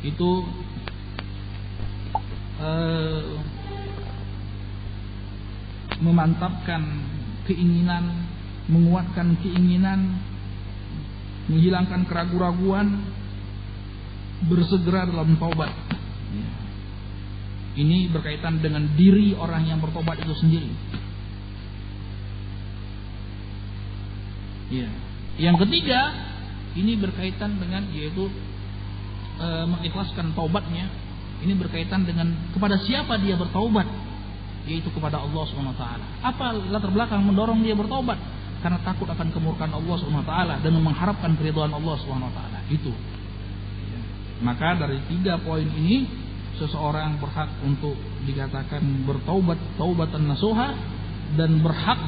itu memantapkan keinginan, menguatkan keinginan, menghilangkan keraguan-raguan, bersegera dalam taubat. Ini berkaitan dengan diri orang yang bertobat itu sendiri. Ya. Yang ketiga, ini berkaitan dengan yaitu mengikhlaskan taubatnya. Ini berkaitan dengan kepada siapa dia bertaubat, yaitu kepada Allah Subhanahu wa taala. Apa latar belakang mendorong dia bertaubat? Karena takut akan kemurkaan Allah Subhanahu wa taala dan mengharapkan keridhaan Allah Subhanahu wa taala. Itu. Maka dari 3 poin ini seseorang berhak untuk dikatakan bertaubat taubatan nasuha dan berhak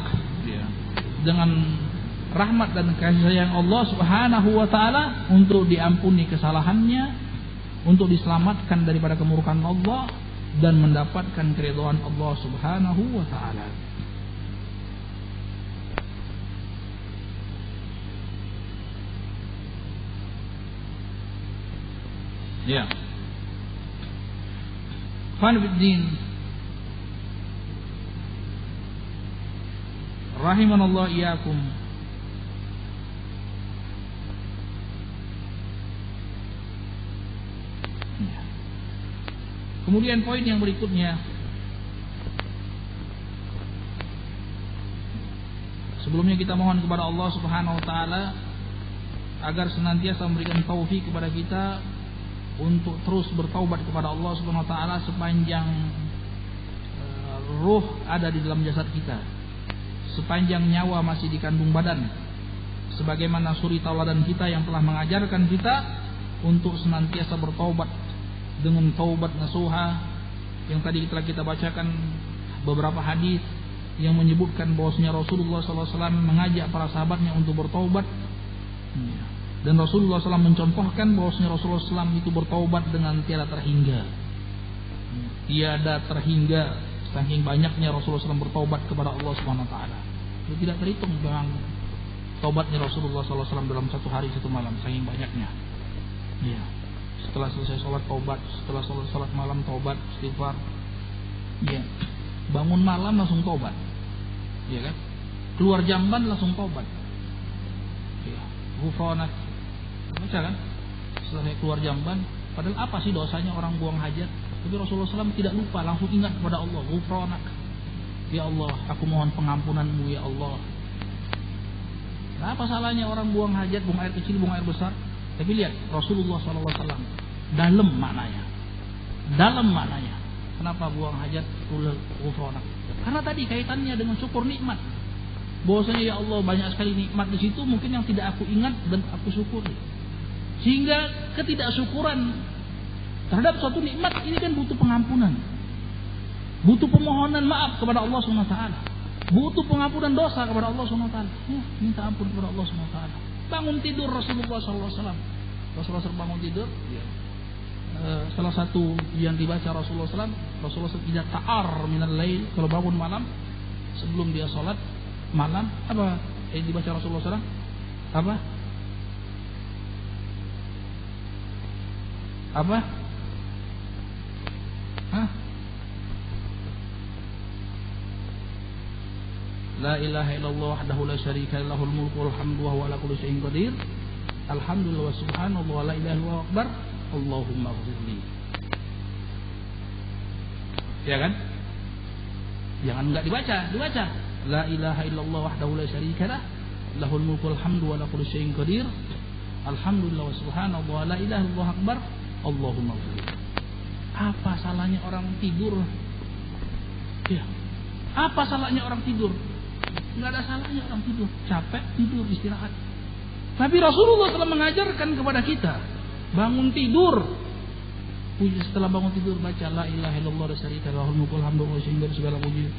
dengan rahmat dan kasih sayang Allah Subhanahu wa taala untuk diampuni kesalahannya, untuk diselamatkan daripada kemurkaan Allah dan mendapatkan keridhaan Allah Subhanahu wa taala. Ya. Khairuddin rahimanallah iyyakum. Kemudian poin yang berikutnya, sebelumnya kita mohon kepada Allah Subhanahu wa taala agar senantiasa memberikan taufik kepada kita untuk terus bertaubat kepada Allah Subhanahu wa taala sepanjang ruh ada di dalam jasad kita, sepanjang nyawa masih di kandung badan, sebagaimana suri tauladan kita yang telah mengajarkan kita untuk senantiasa bertaubat dengan taubat nasuha, yang tadi telah kita bacakan beberapa hadis yang menyebutkan bahwasanya Rasulullah SAW mengajak para sahabatnya untuk bertaubat. Dan Rasulullah SAW mencontohkan bahwasanya Rasulullah SAW itu bertaubat dengan tiada terhingga. Tiada terhingga, saking banyaknya Rasulullah SAW bertaubat kepada Allah Subhanahu wa taala. Itu tidak terhitung memang taubatnya Rasulullah SAW dalam satu hari satu malam, saking banyaknya. Ya. Setelah selesai sholat taubat, setelah sholat malam taubat, istighfar. Ya. Bangun malam langsung taubat. Ya kan? Keluar jamban langsung taubat. Ya. Ghufranak. Baca kan? Setelah keluar jamban, padahal apa sih dosanya orang buang hajat? Tapi Rasulullah SAW tidak lupa, langsung ingat kepada Allah. Ghufranak. Ya Allah, aku mohon pengampunanmu ya Allah. Nah, apa salahnya orang buang hajat, buang air kecil, buang air besar? Tapi lihat Rasulullah SAW dalam maknanya. Dalam maknanya. Kenapa buang hajat ghufranak? Karena tadi kaitannya dengan syukur nikmat. Bahwasanya ya Allah banyak sekali nikmat di situ mungkin yang tidak aku ingat dan aku syukuri. Sehingga ketidaksyukuran terhadap suatu nikmat ini kan butuh pengampunan. Butuh permohonan maaf kepada Allah Subhanahu wa taala. Butuh pengampunan dosa kepada Allah Subhanahu wa taala. Minta ampun kepada Allah Subhanahu wa taala. Bangun tidur Rasulullah sallallahu alaihi wasallam. Rasulullah SAW bangun tidur, salah satu yang dibaca Rasulullah SAW, Rasulullah SAW tidak ta'ar minal lail, kalau bangun malam sebelum dia sholat malam, apa yang dibaca Rasulullah SAW? Apa? Apa? Hah? La ilaha illallah wahdahu la syarika lahu lahul mulku wal hamdu wa huwa ala kulli syai'in qadir. Alhamdulillah wa subhanallah wa la ilaha illallah akbar. Allahumma ighfirli. Ya kan? Jangan enggak dibaca. La ilaha illallah wahdahu la syarika lah, lahul mulku wal hamdu wa ala kulli syai'in qadir. Alhamdulillah wa subhanallah wa la ilaha illallah akbar. Allahumma ighfirli. Apa salahnya orang tidur? Ya. Apa salahnya orang tidur? Enggak ada salahnya orang tidur. Capek tidur, istirahat. Tapi Rasulullah telah mengajarkan kepada kita bangun tidur. Setelah bangun tidur baca la ilaha illallah wa syarika lahul mulku wal hamdu wa syai'in segala puji.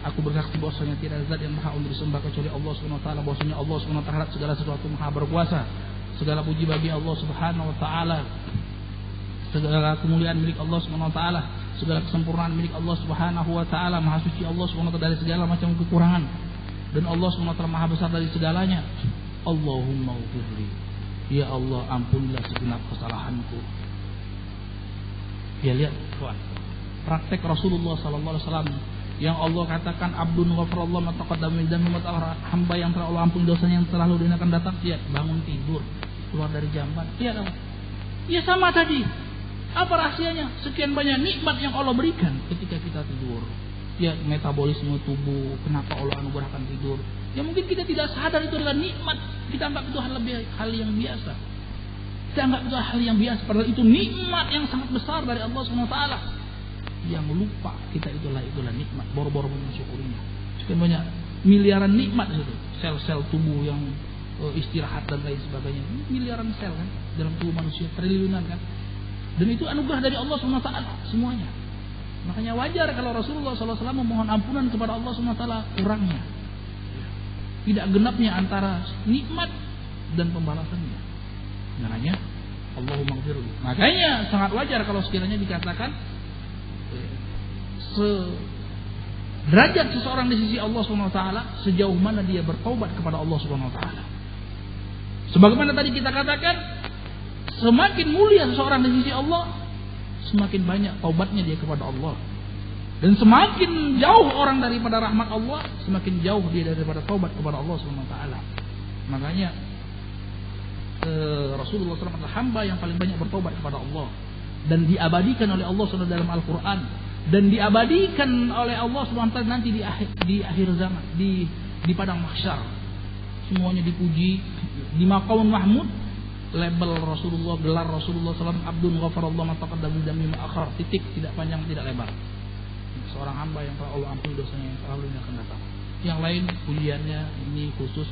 Aku bersaksi bahwasanya tidak ada zat yang maha untuk disembah kecuali Allah Subhanahu wa taala, bahwasanya Allah Subhanahu wa taala segala sesuatu maha berkuasa. Segala puji bagi Allah Subhanahu wa taala. Segala kemuliaan milik Allah Subhanahu wa taala, segala kesempurnaan milik Allah Subhanahu wa taala. Maha suci Allah Subhanahu wa taala dari segala macam kekurangan, dan Allah Subhanahu wa taala maha besar dari segalanya. Allahumma ighfirli. Ya Allah, ampunilah segenap kesalahanku. Ya lihat, kawan. Praktek Rasulullah sallallahu alaihi wasallam yang Allah katakan abdun ghafarallahu ma taqaddama min dzambi, hamba yang telah Allah ampuni dosanya yang telah lalu dan akan datang. Lihat, bangun tidur, keluar dari jamban. Lihat apa? Ya sama tadi. Apa rahasianya? Sekian banyak nikmat yang Allah berikan ketika kita tidur. Ya, metabolisme tubuh, kenapa Allah anugerahkan tidur? Ya mungkin kita tidak sadar itu adalah nikmat. Kita anggap itu hal yang biasa. Kita anggap itu hal yang biasa, padahal itu nikmat yang sangat besar dari Allah SWT. Yang lupa kita itulah nikmat, boro-boro mensyukurinya. Sekian banyak miliaran nikmat itu. Sel-sel tubuh yang istirahat dan lain sebagainya. Miliaran sel kan dalam tubuh manusia, triliunan kan. Dan itu anugerah dari Allah SWT semuanya. Makanya wajar kalau Rasulullah SAW memohon ampunan kepada Allah SWT kurangnya, tidak genapnya antara nikmat dan pembalasannya. Makanya Allahumma ghfirli. Makanya sangat wajar kalau sekiranya dikatakan derajat seseorang di sisi Allah SWT sejauh mana dia bertaubat kepada Allah SWT. Sebagaimana tadi kita katakan, semakin mulia seseorang di sisi Allah, semakin banyak taubatnya dia kepada Allah. Dan semakin jauh orang daripada rahmat Allah, semakin jauh dia daripada taubat kepada Allah SWT. Makanya Rasulullah SAW adalah hamba yang paling banyak bertaubat kepada Allah, dan diabadikan oleh Allah SWT dalam Al-Quran, dan diabadikan oleh Allah SWT nanti di akhir zaman, di padang mahsyar. Semuanya dipuji di maqam mahmud. Label Rasulullah, gelar Rasulullah SAW, abdun ghafarallahu ma taqaddama min dzambi ma akhar, titik, tidak panjang tidak lebar. Seorang hamba yang telah Allah ampuni dosanya yang telah lalu dan akan datang. Yang lain pujiannya ini khusus.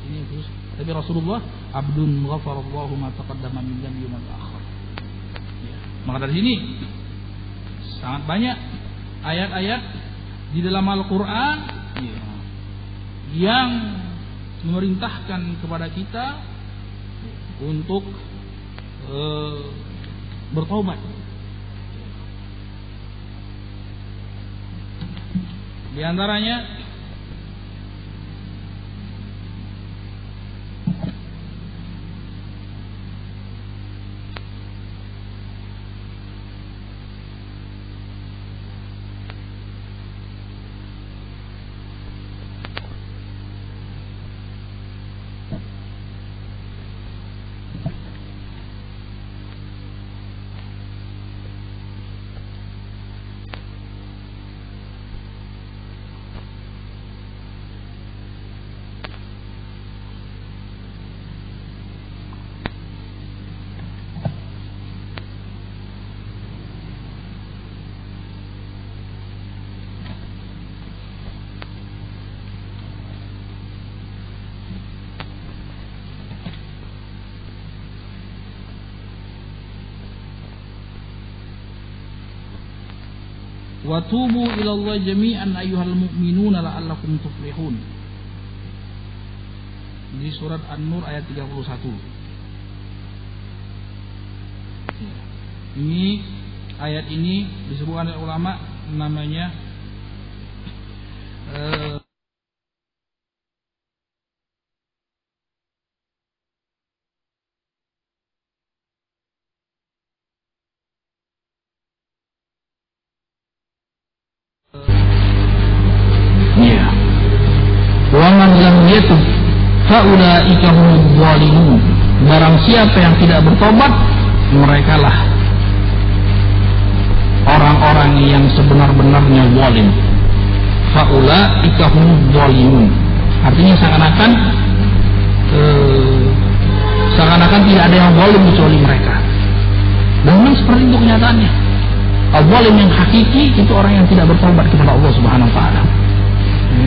Tapi Rasulullah abdun ghafarallahu ma taqaddama min dzambi ma akhar. Ya. Maka dari sini sangat banyak ayat-ayat di dalam Al-Quran yang memerintahkan kepada kita untuk bertobat. Di antaranya wa tubu ilallahi jami'an ayyuhal mu'minuna la'allakum tuflihun. Di surat An-Nur ayat 31. Ini ayat ini disebutkan oleh ulama namanya waman lam yatub faulaika humuz zalimun. Barang siapa yang tidak bertobat, merekalah orang-orang yang sebenar-benarnya zalim. Faulaika humuz zalimun. Artinya seakan-akan tidak ada yang zalim kecuali mereka. Dan memang seperti itu kenyataannya. Al-zalim yang hakiki itu orang yang tidak bertobat kepada Allah Subhanahu wa taala.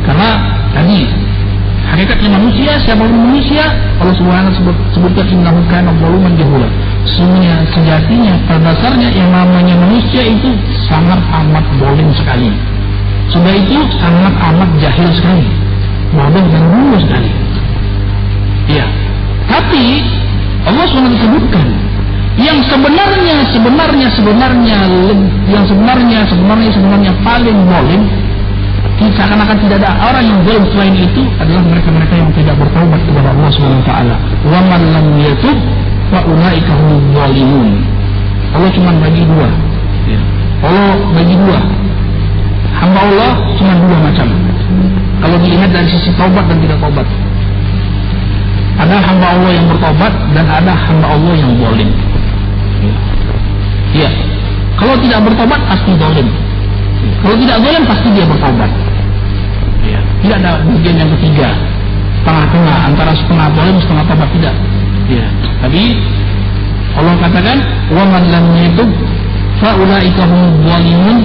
Karena tadi hakikatnya manusia, siapapun manusia, Allah Subhanahu sebutkan innahu kana zaluman jahula. Sejatinya pada dasarnya yang namanya manusia itu sangat amat zalim sekali. Sudah itu sangat amat jahil sekali, bodoh dan dulu sekali. Iya. Tapi Allah SWT sebutkan yang sebenarnya paling zalim. Seakan-akan tidak ada orang yang zalim selain itu adalah mereka-mereka yang tidak bertaubat kepada Allah Subhanahu wa taala. Wa man lam yatub fa ulaika humuz zalimun. Allah cuma bagi dua. Allah bagi dua. Hamba Allah cuma dua macam. Kalau dilihat dari sisi taubat dan tidak taubat. Ada hamba Allah yang bertobat dan ada hamba Allah yang zalim. Ya. Kalau tidak bertobat pasti zalim. Kalau tidak zalim pasti dia bertobat. Ya. Tidak ada bagian yang ketiga, tengah-tengah antara setengah zalim setengah tobat, tidak. Ya. Tapi Allah katakan wa man lam yatub fa ulaika humuz zalimun.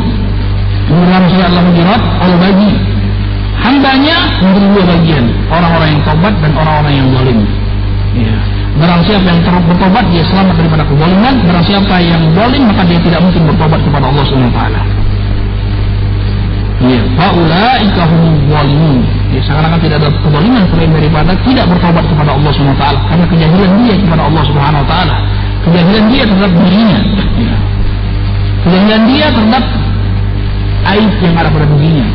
Dalam surat Al-Hujurat Allah bagi hambanya menjadi dua bagian, orang-orang yang tobat dan orang-orang yang zalim. Ya. Barang siapa yang bertobat dia selamat daripada kezaliman, barang siapa yang zalim maka dia tidak mungkin bertobat kepada Allah Subhanahu wa taala. Ya, faulaika humuz zalimun. Ya, seakan-akan tidak ada kezaliman selain daripada tidak bertobat kepada Allah Subhanahu wa taala karena kejahilan dia kepada Allah Subhanahu wa taala. Kejahilan dia terhadap dirinya. Ya. Kejahilan dia terhadap aib yang ada pada dirinya.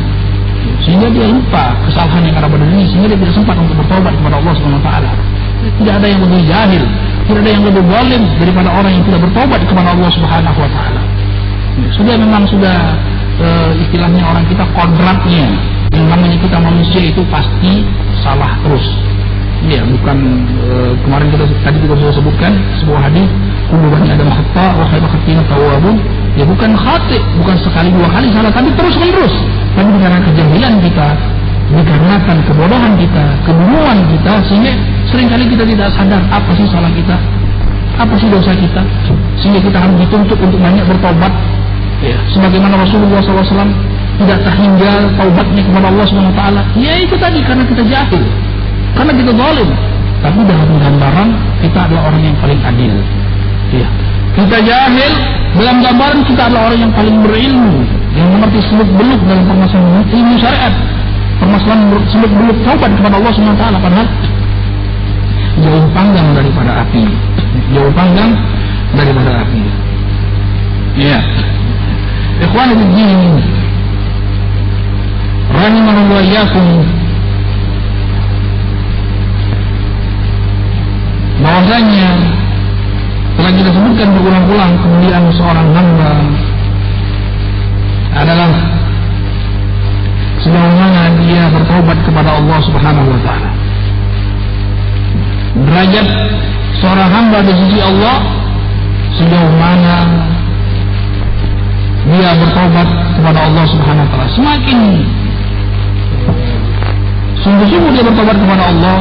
Sehingga dia lupa kesalahan yang ada pada dirinya, sehingga dia tidak sempat untuk bertobat kepada Allah Subhanahu wa taala. Tidak ada yang lebih jahil, tidak ada yang lebih zalim daripada orang yang tidak bertobat kepada Allah Subhanahu wa taala. Sudah memang sudah istilahnya orang kita kodratnya, yang namanya kita manusia itu pasti salah terus. Ya, bukan kemarin tadi kita sudah sebutkan sebuah hadis, kullu bani adam khata wa khairu khatina tawwabun. Ya bukan khati, bukan sekali dua kali salah, tapi terus menerus. Tapi karena kejahilan kita, dikarenakan kebodohan kita, kebunguan kita, sehingga seringkali kita tidak sadar apa sih salah kita, apa sih dosa kita, sehingga kita harus dituntut untuk banyak bertobat. Ya, sebagaimana Rasulullah SAW tidak terhingga taubatnya kepada Allah SWT. Ya itu tadi karena kita jahil, karena kita zalim. Tapi dalam gambaran kita adalah orang yang paling adil. Ya, kita jahil, dalam gambaran kita adalah orang yang paling berilmu, yang mengerti seluk-beluk dalam permasalahan ilmu syariat, permasalahan seluk-beluk taubat kepada Allah SWT. Padahal jauh panggang daripada api, jauh panggang daripada api. Ya, ikhwan fiddin, rahimanallahu wa iyyakum, bahwasanya telah kita sebutkan berulang-ulang kemuliaan seorang hamba adalah sejauh mana dia bertobat kepada Allah Subhanahu wa taala. Derajat seorang hamba di sisi Allah sejauh mana dia bertobat kepada Allah Subhanahu wa taala. Semakin sungguh-sungguh dia bertobat kepada Allah,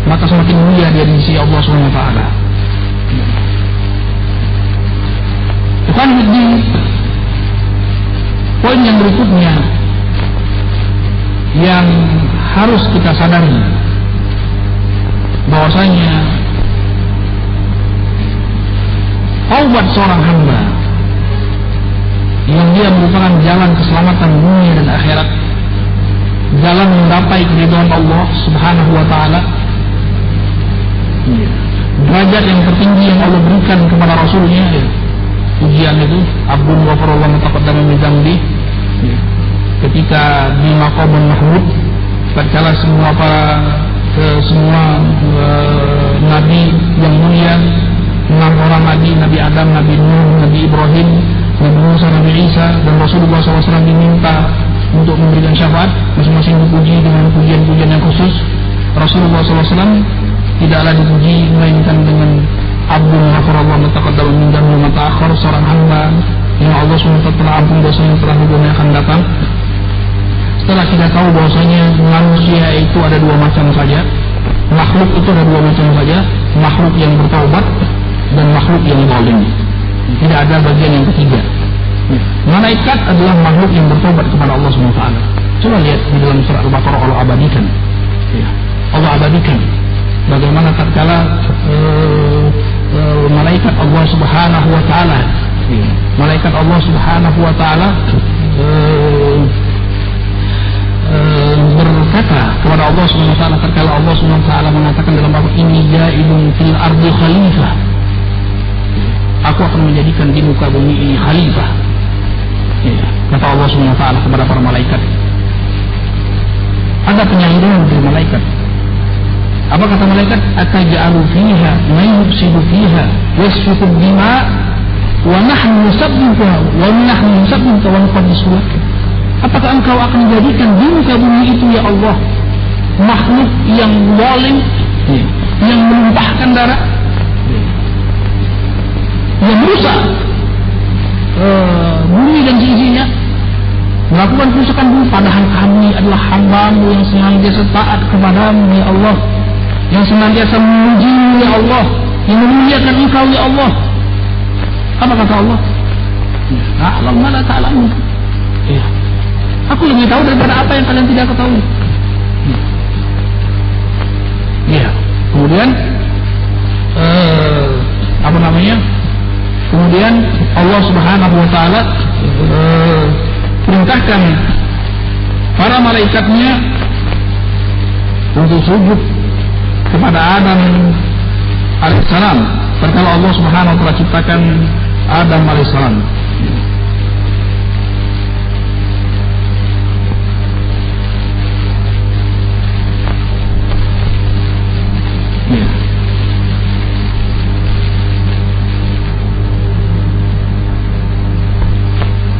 maka semakin mulia dia di sisi Allah Subhanahu wa taala. Bukan di poin yang berikutnya yang harus kita sadari, bahwasanya taubat seorang hamba yang dia merupakan jalan keselamatan dunia dan akhirat, jalan menggapai keridhaan Allah Subhanahu wa taala, derajat yang tertinggi yang Allah berikan kepada Rasulnya. Ujian itu Abdul Ghafarullah Mutaqaddam min Dzambi, ketika di Maqamun Mahmud, tatkala semua nabi yang mulia, 6 orang Nabi Adam, Nabi Nuh, Nabi Ibrahim, Nabi Musa, Nabi Isa, dan Rasulullah SAW diminta untuk memberikan syafaat, masing-masing dipuji dengan pujian-pujian yang khusus. Rasulullah SAW tidaklah dipuji melainkan dengan Abdul Ghafarullah Mutaqaddam min Dzambi wa ta'akhkhar, seorang hamba yang Allah SWT telah ampun dosanya telah dunia akan datang. Setelah kita tahu bahwasanya manusia itu ada dua macam saja, makhluk itu ada dua macam saja, makhluk yang bertaubat dan makhluk yang zalim. Tidak ada bagian yang ketiga. Malaikat adalah makhluk yang bertobat kepada Allah SWT. Coba lihat di dalam surah Al-Baqarah, Allah abadikan. Allah abadikan bagaimana tatkala malaikat Allah Subhanahu wa taala, malaikat Allah Subhanahu wa taala berkata kepada Allah Subhanahu wa taala tatkala Allah Subhanahu wa taala mengatakan dalam Al-Qur'an, inni ja'ilun fil ardi khalifah, aku akan menjadikan di muka bumi ini khalifah. Kata Allah Subhanahu wa taala kepada para malaikat. Ada penyahiran dari malaikat. Apa kata malaikat? Ataj'alu fiha man yufsidu fiha yasfiku dima wa nahnu nusabbihuka wa nahnu nusabbihuka wa nuqaddisu lak. Apakah engkau akan jadikan di muka bumi itu ya Allah makhluk yang zalim, yang menumpahkan darah, yang merusak bumi dan seisinya, melakukan kerusakan bumi, padahal kami adalah hamba-Mu yang senantiasa taat kepadamu ya Allah, yang senantiasa memuji-Mu ya Allah, yang memuliakan Engkau ya Allah. Apa kata Allah? A'lam ma la ta'lamun. Ya. Aku lebih tahu daripada apa yang kalian tidak ketahui. Ya. Kemudian Kemudian Allah Subhanahu wa taala perintahkan para malaikatnya untuk sujud kepada Adam alaihissalam tatkala Allah Subhanahu wa taala ciptakan Adam alaihissalam.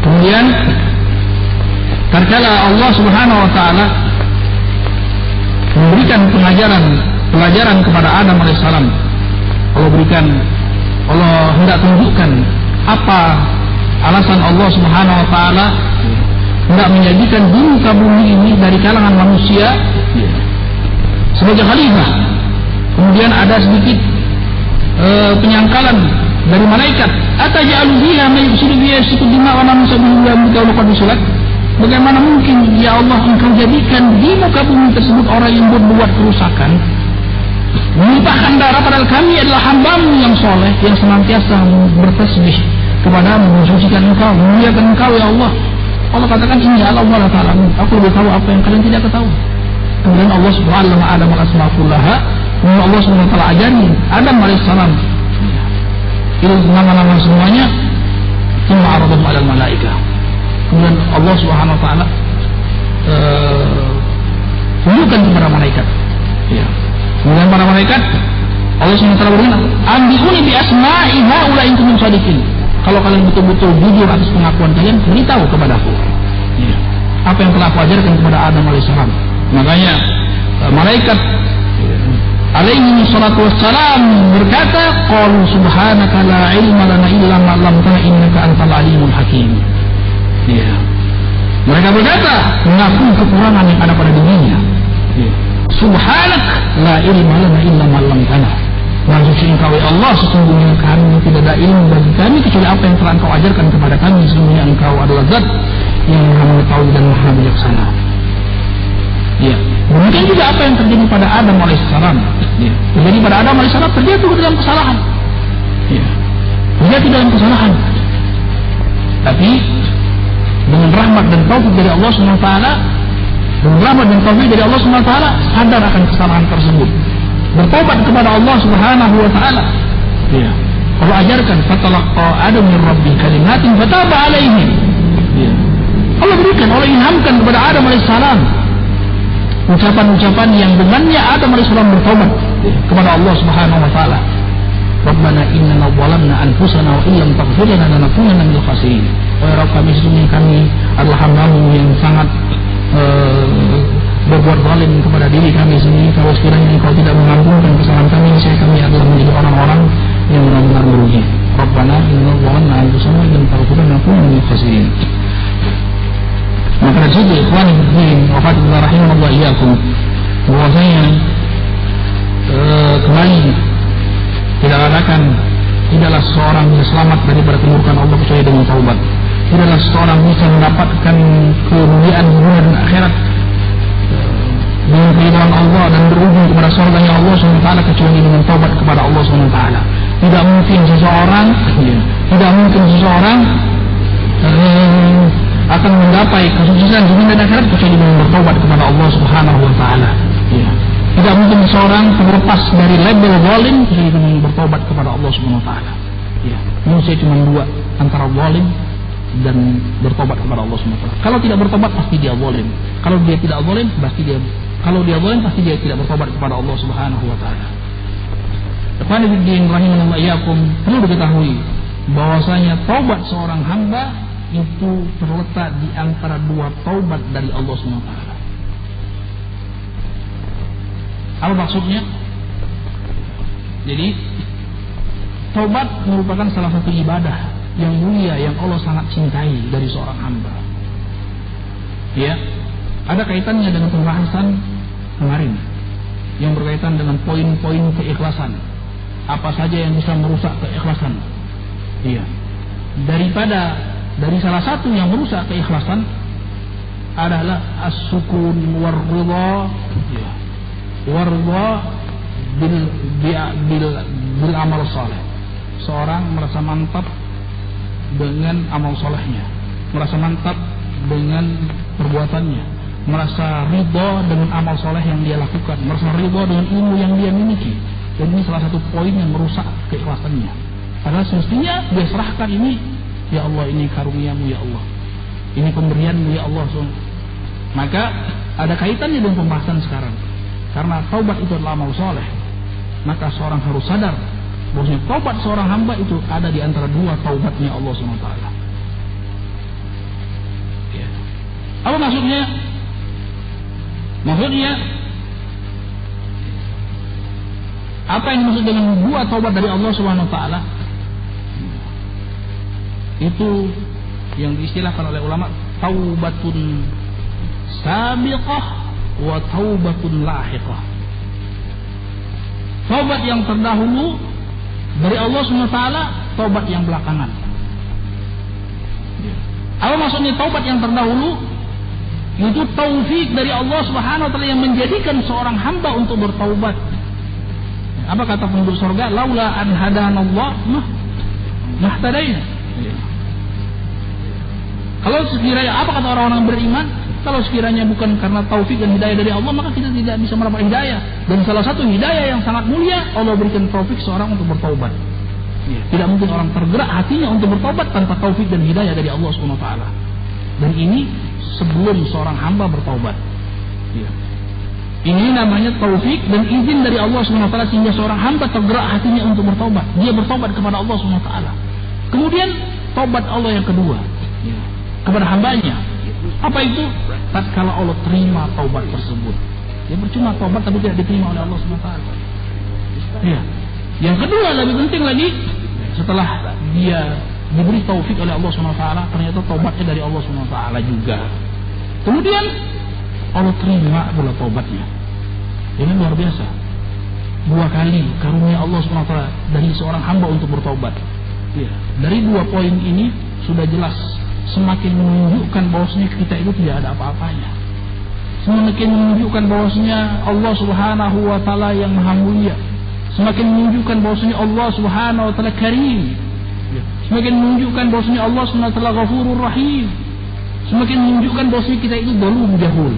Kemudian tatkala Allah Subhanahu wa taala memberikan pelajaran kepada Adam alaihissalam, Allah hendak tunjukkan apa alasan Allah Subhanahu wa taala hendak menjadikan di muka bumi ini dari kalangan manusia sebagai khalifah. Kemudian ada sedikit penyangkalan dari malaikat, ataj'alu fiha man yufsidu fiha yasfiku dima wa nahnu nusabbihu bihamdika wa nuqaddisu lak. Bagaimana mungkin ya Allah engkau jadikan di muka bumi tersebut orang yang berbuat kerusakan, menumpahkan darah, padahal kami adalah hamba-Mu yang soleh, yang senantiasa bertasbih kepadamu, mensucikan engkau, memuliakan engkau ya Allah. Allah katakan inni a'lamu ma la ta'lamun, aku lebih tahu apa yang kalian tidak ketahui. Kemudian Allah Subhanahu wa ta'ala al-asma' kullaha, kemudian Allah Subhanahu wa ta'ala ajari Adam alaihissalam nama-nama semuanya, thumma 'aradahum 'alal malaikah. Kemudian Allah Subhanahu wa ta'ala tunjukkan kepada malaikat. Ya. Kemudian para malaikat Allah Subhanahu wa ta'ala berkata, "Ambi'uni bi asma'i haula'i in kuntum shadiqin." Kalau kalian betul-betul jujur atas pengakuan kalian, beritahu kepadaku. Ya. Apa yang telah aku ajarkan kepada Adam alaihissalam. Makanya malaikat alaihi salatu wassalam berkata, qalu subhanaka la ilma lana illa ma 'allamtana innaka antal alimul hakim. Ya. Mereka berkata, mengakui kekurangan yang ada pada dirinya. Ya. Subhanak la ilma lana illa ma 'allamtana. Maksudnya engkau ya Allah, sesungguhnya kami tidak ada ilmu bagi kami kecuali apa yang telah engkau ajarkan kepada kami. Sesungguhnya engkau adalah zat yang maha mengetahui dan maha bijaksana. Ya. Demikian juga apa yang terjadi pada Adam alaihissalam. Ya. Terjadi pada Adam alaihissalam, terjatuh dalam kesalahan. Ya. Terjatuh dalam kesalahan. Tapi dengan rahmat dan taufik dari Allah Subhanahu wa taala, dengan rahmat dan taufik dari Allah Subhanahu wa taala, sadar akan kesalahan tersebut, bertobat kepada Allah Subhanahu wa taala. Ya. Allah ajarkan fatalaqa Adam min rabbi kalimatin fataba alaihi. Ya. Allah berikan, Allah ilhamkan kepada Adam alaihissalam ucapan-ucapan yang dengannya Adam alaihissalam bertobat kepada Allah Subhanahu wa taala. Rabbana innana zalamna anfusana wa illam taghfir lana lanakunanna minal khasirin. Ya Rabb, kami sesungguhnya kami adalah hamba-Mu yang sangat berbuat zalim kepada diri kami sendiri. Kalau sekiranya Engkau tidak mengampunkan kesalahan kami, niscaya kami adalah menjadi orang-orang yang benar-benar merugi. Rabbana innana zalamna anfusana wa illam taghfir lana lanakunanna minal khasirin. Maka dari situ ikhwan fillah wafatullah rahimahullah iyyakum, bahwasanya kembali tidak katakan tidaklah seorang bisa selamat daripada kemurkaan Allah kecuali dengan taubat. Tidaklah seorang bisa mendapatkan kemuliaan dunia dan akhirat dengan keridhaan Allah dan berujung kepada surganya Allah SWT kecuali dengan taubat kepada Allah SWT. Tidak mungkin seseorang akan menggapai kesuksesan dunia dan akhirat kecuali dengan bertobat kepada Allah Subhanahu wa taala. Ya. Tidak mungkin seorang terlepas dari label zalim kecuali dengan bertobat kepada Allah Subhanahu wa taala. Ya. Manusia cuma dua, antara zalim dan bertobat kepada Allah Subhanahu wa taala. Kalau tidak bertobat pasti dia zalim. Kalau dia tidak zalim pasti dia Kalau dia zalim pasti dia tidak bertobat kepada Allah Subhanahu wa taala. Ikhwanifiddin rahimanallahu iyyakum, perlu diketahui bahwasanya taubat seorang hamba itu terletak di antara dua taubat dari Allah Subhanahu wa taala. Apa maksudnya? Jadi taubat merupakan salah satu ibadah yang mulia yang Allah sangat cintai dari seorang hamba. Ya, ada kaitannya dengan pembahasan kemarin yang berkaitan dengan poin-poin keikhlasan. Apa saja yang bisa merusak keikhlasan? Iya. Dari salah satu yang merusak keikhlasan adalah as-sukun war-ridha, ya. War-ridha bil amal saleh. Seorang merasa mantap dengan amal solehnya, merasa mantap dengan perbuatannya, merasa ridha dengan amal soleh yang dia lakukan, merasa ridha dengan ilmu yang dia miliki. Dan ini salah satu poin yang merusak keikhlasannya. Padahal semestinya dia serahkan ini, ya Allah, ini karunia-Mu ya Allah, ini pemberian-Mu ya Allah. Maka ada kaitannya dengan pembahasan sekarang. Karena taubat itu adalah amal soleh, maka seorang harus sadar bahwasanya taubat seorang hamba itu ada di antara dua taubatnya Allah SWT. Ya. Apa maksudnya? Maksudnya apa yang dimaksud dengan dua taubat dari Allah SWT? Itu yang diistilahkan oleh ulama taubatun sabiqah wa taubatun lahiqah. Taubat yang terdahulu dari Allah SWT, taubat yang belakangan. Apa maksudnya taubat yang terdahulu? Itu taufik dari Allah Subhanahu wa taala yang menjadikan seorang hamba untuk bertaubat. Apa kata penduduk surga? Laula an hadanallah mahtadaina. Kalau sekiranya, apa kata orang-orang beriman? Kalau sekiranya bukan karena taufik dan hidayah dari Allah, maka kita tidak bisa mendapat hidayah. Dan salah satu hidayah yang sangat mulia, Allah berikan taufik seorang untuk bertaubat. Tidak mungkin orang tergerak hatinya untuk bertaubat tanpa taufik dan hidayah dari Allah Subhanahu wa taala. Dan ini sebelum seorang hamba bertaubat. Ini namanya taufik dan izin dari Allah Subhanahu wa taala sehingga seorang hamba tergerak hatinya untuk bertaubat. Dia bertaubat kepada Allah Subhanahu wa taala. Kemudian taubat Allah yang kedua kepada hambanya. Apa itu? Tatkala Allah terima taubat tersebut. Ya percuma taubat tapi tidak diterima oleh Allah Subhanahu wa taala. Ya. Yang kedua lebih penting lagi, setelah dia diberi taufik oleh Allah Subhanahu wa taala, ternyata taubatnya dari Allah Subhanahu wa taala juga. Kemudian Allah terima pula taubatnya. Ini luar biasa. Dua kali karunia Allah Subhanahu wa taala dari seorang hamba untuk bertaubat. Ya. Dari dua poin ini sudah jelas semakin menunjukkan bahwasanya kita itu tidak ada apa-apanya. Semakin menunjukkan bahwasanya Allah Subhanahu wa taala yang maha mulia. Semakin menunjukkan bahwasanya Allah Subhanahu wa taala karim. Semakin menunjukkan bahwasanya Allah Subhanahu wa taala Ghafurur Rahim. Semakin menunjukkan bahwasanya kita itu belum jahul.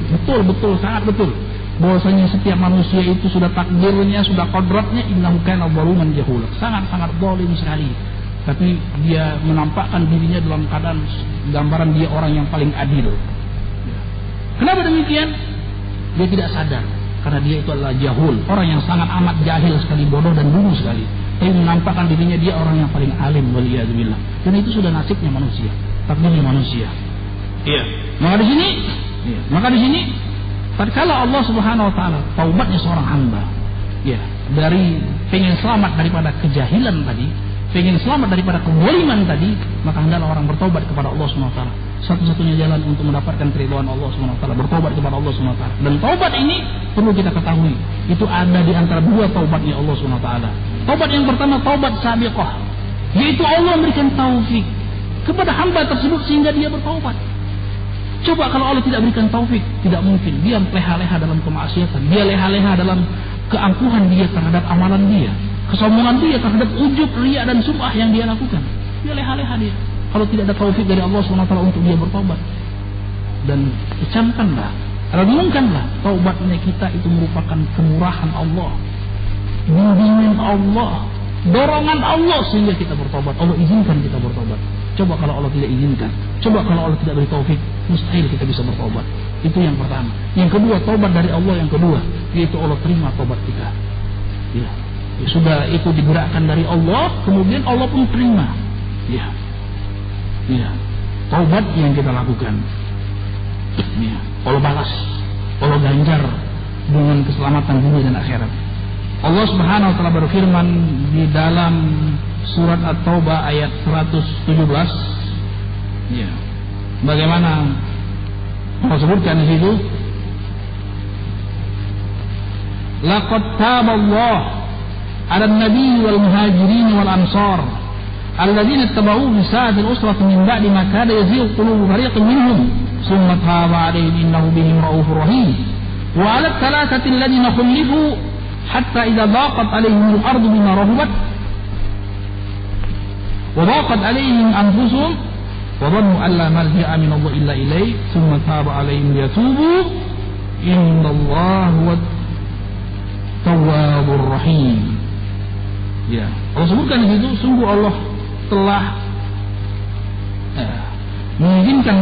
Betul, sangat betul. Bahwasanya setiap manusia itu sudah takdirnya, sudah kodratnya innahu kana zaluman jahula. Sangat zalim sekali. Tapi dia menampakkan dirinya dalam keadaan gambaran dia orang yang paling adil. Kenapa demikian? Dia tidak sadar karena dia itu adalah jahul, orang yang sangat amat jahil sekali, bodoh dan dulu sekali. Tapi menampakkan dirinya dia orang yang paling alim, waliyadzubillah. Dan itu sudah nasibnya manusia, takdirnya manusia. Iya. Maka di sini tatkala Allah Subhanahu wa taala taubatnya seorang hamba, ya, dari pengen selamat daripada kejahilan tadi, pengen selamat daripada kezaliman tadi, maka hendaklah orang bertobat kepada Allah Subhanahu wa taala. Satu-satunya jalan untuk mendapatkan keridhaan Allah Subhanahu wa taala, bertobat kepada Allah Subhanahu wa taala. Dan taubat ini perlu kita ketahui, itu ada di antara dua taubatnya Allah Subhanahu wa taala. Taubat yang pertama taubat sabiqah, yaitu Allah memberikan taufik kepada hamba tersebut sehingga dia bertaubat. Coba kalau Allah tidak berikan taufik, tidak mungkin dia leha-leha dalam kemaksiatan, dia leha-leha dalam keangkuhan dia terhadap amalan dia, kesombongan dia terhadap ujub, riya dan sum'ah yang dia lakukan. Dia leha-leha dia. Kalau tidak ada taufik dari Allah SWT untuk dia bertobat. Dan ucapkanlah, renungkanlah, taubatnya kita itu merupakan kemurahan Allah, bimbingan Allah, dorongan Allah sehingga kita bertobat. Allah izinkan kita bertobat. Coba kalau Allah tidak izinkan, coba kalau Allah tidak beri taufik, mustahil kita bisa bertobat. Itu yang pertama. Yang kedua, tobat dari Allah yang kedua, yaitu Allah terima tobat kita. Ya, sudah itu digerakkan dari Allah, kemudian Allah pun terima. Ya, taubat yang kita lakukan. Ya, Allah balas, Allah ganjar dengan keselamatan dunia dan akhirat. Allah Subhanahu wa taala berfirman di dalam surat At-Taubah ayat 117. Ya. Bagaimana Allah sebutkan di situ? Laqad taballahu 'alan nabiy wal muhajirin wal ansar alladzina ittaba'uhu fi sa'atil usrati min ba'di ma kada yazighu qulubu fariqin minhum thumma taba 'alaihim innahu bihim ra'ufur rahim wa 'ala thalathati alladzina khulifu hatta idza daqat 'alaihim al-ardu bima rahabat wa daqat 'alaihim anfusuhum wa dhannu an la malja'a min Allah illa ilayhi thumma taba 'alaihim liyatubu innallaha huwat tawwabur rahim. Ya, Allah sebutkan di situ, sungguh Allah telah mengizinkan,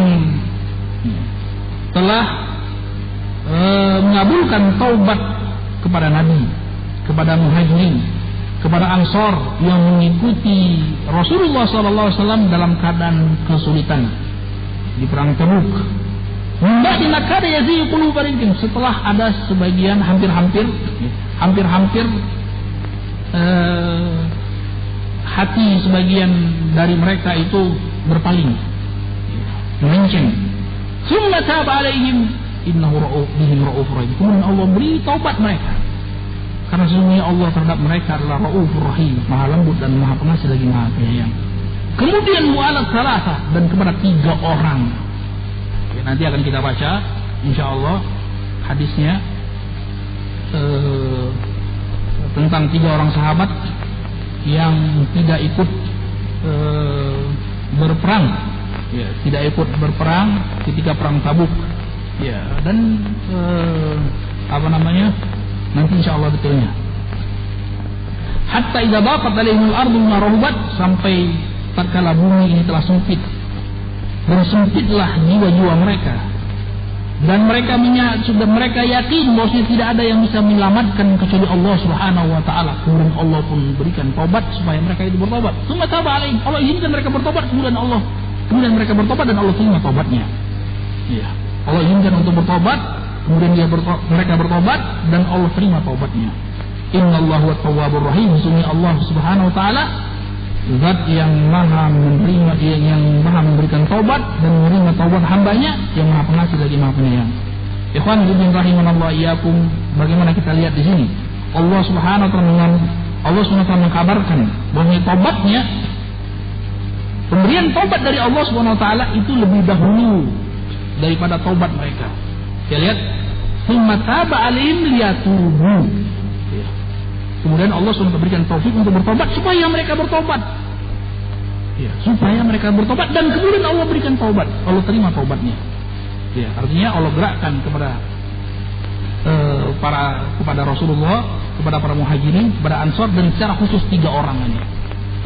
telah mengabulkan taubat kepada Nabi, kepada Muhajirin, kepada Ansor yang mengikuti Rasulullah SAW dalam keadaan kesulitan di perang Tabuk. Mbak di Makkah ada yazighu qulubu fariqin, setelah ada sebagian hampir-hampir hati sebagian dari mereka itu berpaling, melenceng. Summa taba alaihim innahu bihim ra'ufur rahim. Kemudian Allah beri taubat mereka, karena sesungguhnya Allah terhadap mereka adalah ra'ufur rahim, maha lembut dan maha pengasih lagi maha penyayang. Kemudian mu'alat salasa, dan kepada 3 orang. Ya, nanti akan kita baca insyaallah hadisnya tentang 3 orang sahabat yang tidak ikut berperang, ya, tidak ikut berperang ketika perang Tabuk, ya, dan nanti insyaallah detailnya. Hatta idza daqat alaihimul ardu bima rahabat, sampai tatkala bumi ini telah sempit, dan sempitlah jiwa-jiwa mereka, dan mereka yakin bahwasanya tidak ada yang bisa menyelamatkan kecuali Allah Subhanahu wa taala. Kemudian Allah pun berikan taubat supaya mereka itu bertobat. Tsumma taba alaihim, Allah izinkan mereka bertobat, kemudian mereka bertobat dan Allah terima taubatnya. Ya, Allah izinkan untuk bertobat, kemudian mereka bertobat dan Allah terima taubatnya. Innallaha huwat tawwabur rahim. Sesungguhnya Allah Subhanahu wa taala zat yang maha menerima, yang maha memberikan taubat dan menerima taubat hambanya, yang maha pengasih lagi maha penyayang. Ikhwan fillah rahimanallah iyyakum, bagaimana kita lihat di sini Allah Subhanahu wa taala mengkabarkan bahwa taubatnya, pemberian taubat dari Allah Subhanahu wa taala itu lebih dahulu daripada taubat mereka. Kita lihat, tsumma taba alaihim liyatubu. Kemudian Allah sudah memberikan taufik untuk bertobat supaya mereka bertobat. Ya, supaya mereka bertobat, dan kemudian Allah berikan taubat, Allah terima taubatnya. Ya, artinya Allah gerakkan kepada kepada Rasulullah, kepada para muhajirin, kepada Ansor, dan secara khusus 3 orang ini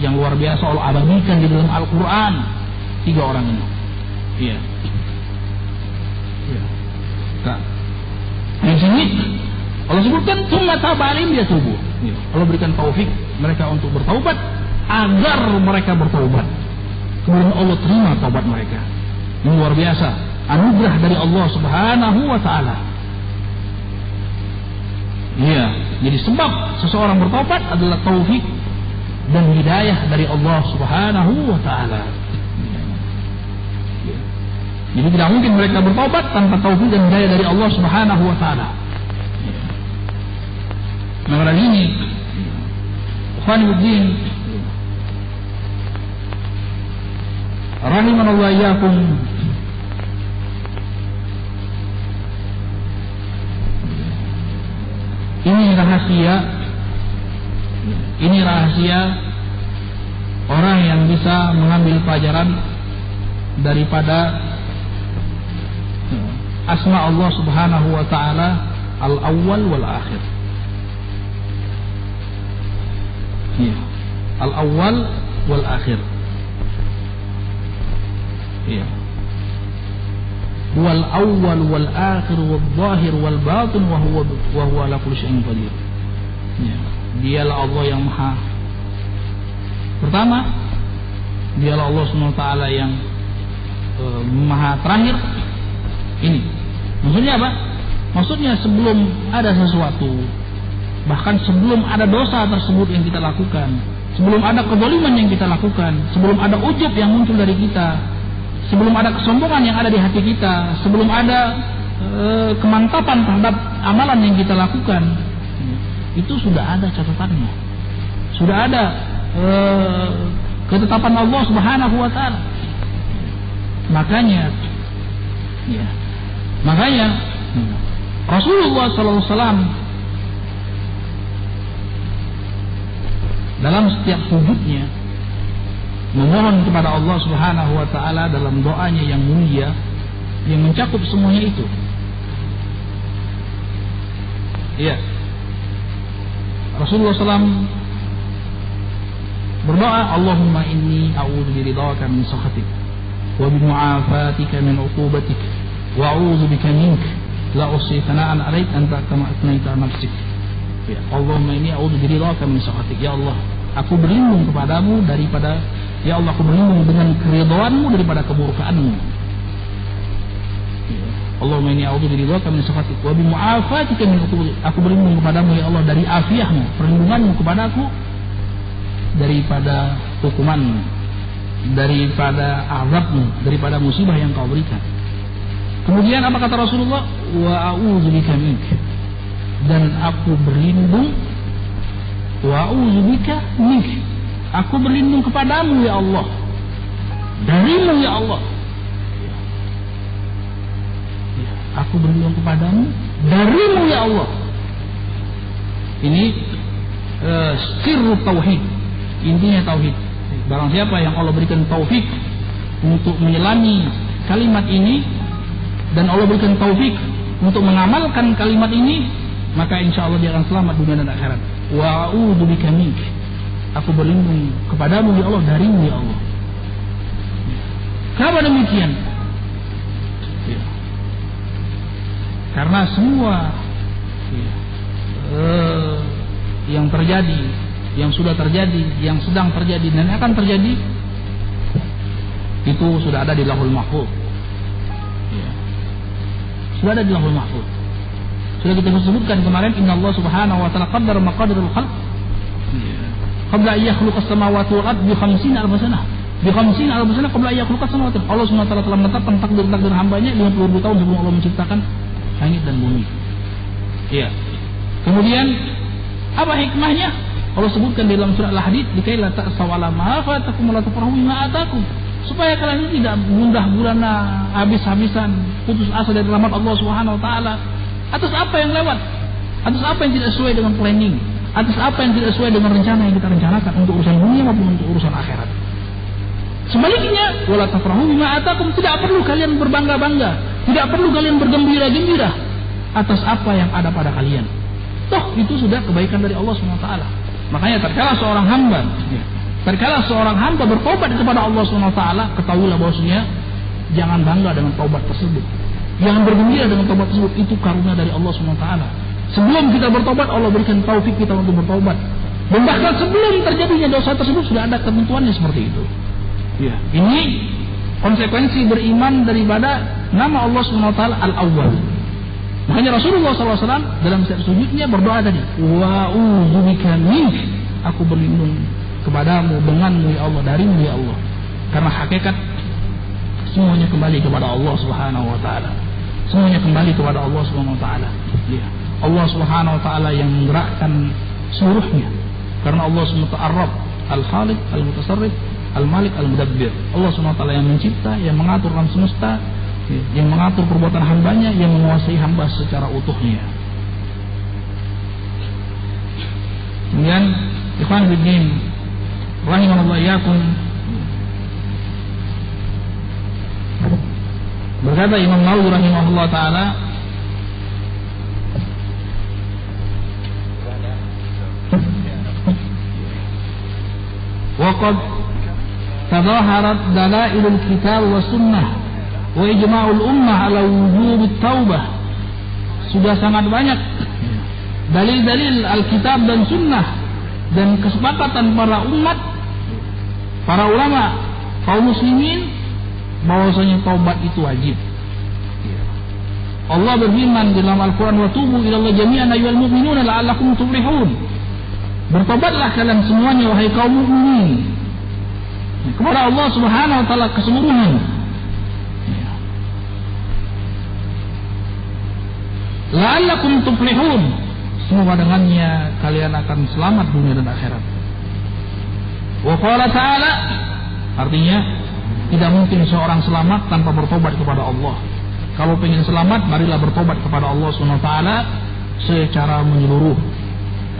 yang luar biasa Allah abadikan di dalam Al-Quran. 3 orang ini. Iya. Ya. Nah, di sini Allah sebutkan tsumma taba alaihim liyatubu. Allah berikan taufik mereka untuk bertaubat, agar mereka bertaubat. Kemudian Allah terima taubat mereka. Ini luar biasa, anugerah dari Allah Subhanahu wa taala. Iya, jadi sebab seseorang bertaubat adalah taufik dan hidayah dari Allah Subhanahu wa taala. Jadi tidak mungkin mereka bertaubat tanpa taufik dan hidayah dari Allah Subhanahu wa taala. Maka ini Ikhwanuddin rahimanallah iyyakum, ini rahasia orang yang bisa mengambil pelajaran daripada asma Allah Subhanahu wa taala al-awwal wal akhir. Ya. Al-awwal wal akhir. Iya. Wal awwal wal akhir wal zahir wal batin wa huwa ala kulli syai'in qadir. Ya. Dialah Allah yang maha pertama, dialah Allah SWT yang maha terakhir. Ini maksudnya apa? Maksudnya sebelum ada sesuatu, bahkan sebelum ada dosa tersebut yang kita lakukan, sebelum ada kezaliman yang kita lakukan, sebelum ada ujub yang muncul dari kita, sebelum ada kesombongan yang ada di hati kita, sebelum ada kemantapan terhadap amalan yang kita lakukan, itu sudah ada catatannya, sudah ada ketetapan Allah Subhanahu wa taala. Makanya Rasulullah sallallahu alaihi wasallam dalam setiap sujudnya memohon kepada Allah Subhanahu wa taala dalam doanya yang mulia yang mencakup semuanya itu. Iya. Rasulullah SAW berdoa, Allahumma inni a'udzu biridhaka min sakhatik wa bi mu'afatika min 'uqubatik wa a'udzu bika mink la uhsi thana'an 'alaik anta kama athnayta 'ala nafsik. Ya, Allahumma inni a'udzu biridhaka min sakhatik. Ya Allah, aku berlindung kepadamu daripada, ya Allah, aku berlindung dengan keridhaanmu daripada kemurkaanmu. Ya, Allahumma inni a'udzu biridhaka min sakhatik wa bi mu'afatika min 'uqubatik. Aku berlindung kepadamu ya Allah dari afiahmu, perlindunganmu kepadaku daripada hukumanmu, daripada azabmu, daripada musibah yang kau berikan. Kemudian apa kata Rasulullah? Wa a'udzu bika mink. Dan aku berlindung, wa a'udzu bika mink. Aku berlindung kepadamu ya Allah, darimu ya Allah. Aku berlindung kepadamu, darimu ya Allah. Ini sirru tauhid, intinya tauhid. Barang siapa yang Allah berikan taufik untuk menyelami kalimat ini, dan Allah berikan taufik untuk mengamalkan kalimat ini, maka insya Allah dia akan selamat dunia dan akhirat. Wa a'udzu bika mink. Aku berlindung kepadamu ya Allah, darimu ya Allah. Kenapa demikian? Ya. Karena semua yang terjadi, yang sudah terjadi, yang sedang terjadi dan akan terjadi, itu sudah ada di Lauhul Mahfuz. Ya. Sudah ada di Lauhul Mahfuz. Sudah kita sebutkan kemarin, Inna Allah Subhanahu wa taala qaddara maqadirul khalq qabla an yakhluqa as-samawati wal ardi bi 50 alf sanah. Bi 50 alf sanah qabla an yakhluqa as-samawati. Allah Subhanahu wa taala telah menetapkan takdir-takdir hambanya 50.000 tahun sebelum Allah menciptakan langit dan bumi. Iya. Kemudian apa hikmahnya? Allah sebutkan di dalam surah Al-Hadid, "Likai la ta'saw 'ala ma fatakum wa la tafrahu bima atakum." Supaya kalian ini tidak gundah gulana, habis-habisan, putus asa dari rahmat Allah Subhanahu wa taala atas apa yang lewat, atas apa yang tidak sesuai dengan planning, atas apa yang tidak sesuai dengan rencana yang kita rencanakan untuk urusan dunia maupun untuk urusan akhirat. Sebaliknya, wala tafrahu bima atakum, tidak perlu kalian berbangga-bangga, tidak perlu kalian bergembira-gembira atas apa yang ada pada kalian. Toh itu sudah kebaikan dari Allah SWT. Makanya terkala seorang hamba bertobat kepada Allah SWT, ketahuilah bahwasanya jangan bangga dengan taubat tersebut, jangan bergembira dengan taubat tersebut. Itu karunia dari Allah SWT. Sebelum kita bertobat, Allah berikan taufik kita untuk bertobat. Dan bahkan sebelum terjadinya dosa tersebut sudah ada ketentuannya seperti itu. Ya, ini konsekuensi beriman daripada nama Allah SWT Al-Awwal. Makanya Rasulullah SAW dalam setiap sujudnya berdoa tadi, wa a'udzu bika mink. Aku berlindung kepadamu, denganmu ya Allah, darimu ya Allah. Karena hakikat semuanya kembali kepada Allah Subhanahu wa taala. Semuanya kembali kepada Allah Subhanahu wa taala. Ya. Allah Subhanahu wa taala yang menggerakkan seluruhnya. Karena Allah SWT Ar-Rabb, Al-Khaliq, Al-Mutasarrif, Al-Malik, Al-Mudabbir. Allah Subhanahu wa taala yang mencipta, yang mengatur alam semesta, yang mengatur perbuatan hambanya, yang menguasai hamba secara utuhnya. Kemudian ikhwan fillah rahimallahu iyyakum, berkata Imam Nawawi rahimahullah taala, Wa qad tadhaharat dalailul kitab wa sunnah wa ijma'ul ummah ala wujub taubah. Sudah sangat banyak dalil-dalil Alkitab dan Sunnah dan kesepakatan para umat, para ulama, kaum muslimin bahwasanya taubat itu wajib. Allah berfirman dalam Al-Quran, wa tubu ilallah jami'an ayyuhal mu'minuna la'allakum tuflihun. Bertobatlah kalian semuanya wahai kaum mukminin kepada Allah Subhanahu wa taala keseluruhan. La'allakum tuflihun. Semoga dengannya kalian akan selamat dunia dan akhirat. Wa qala ta'ala, artinya tidak mungkin seorang selamat tanpa bertobat kepada Allah. Kalau ingin selamat, marilah bertobat kepada Allah Subhanahu wa taala secara menyeluruh.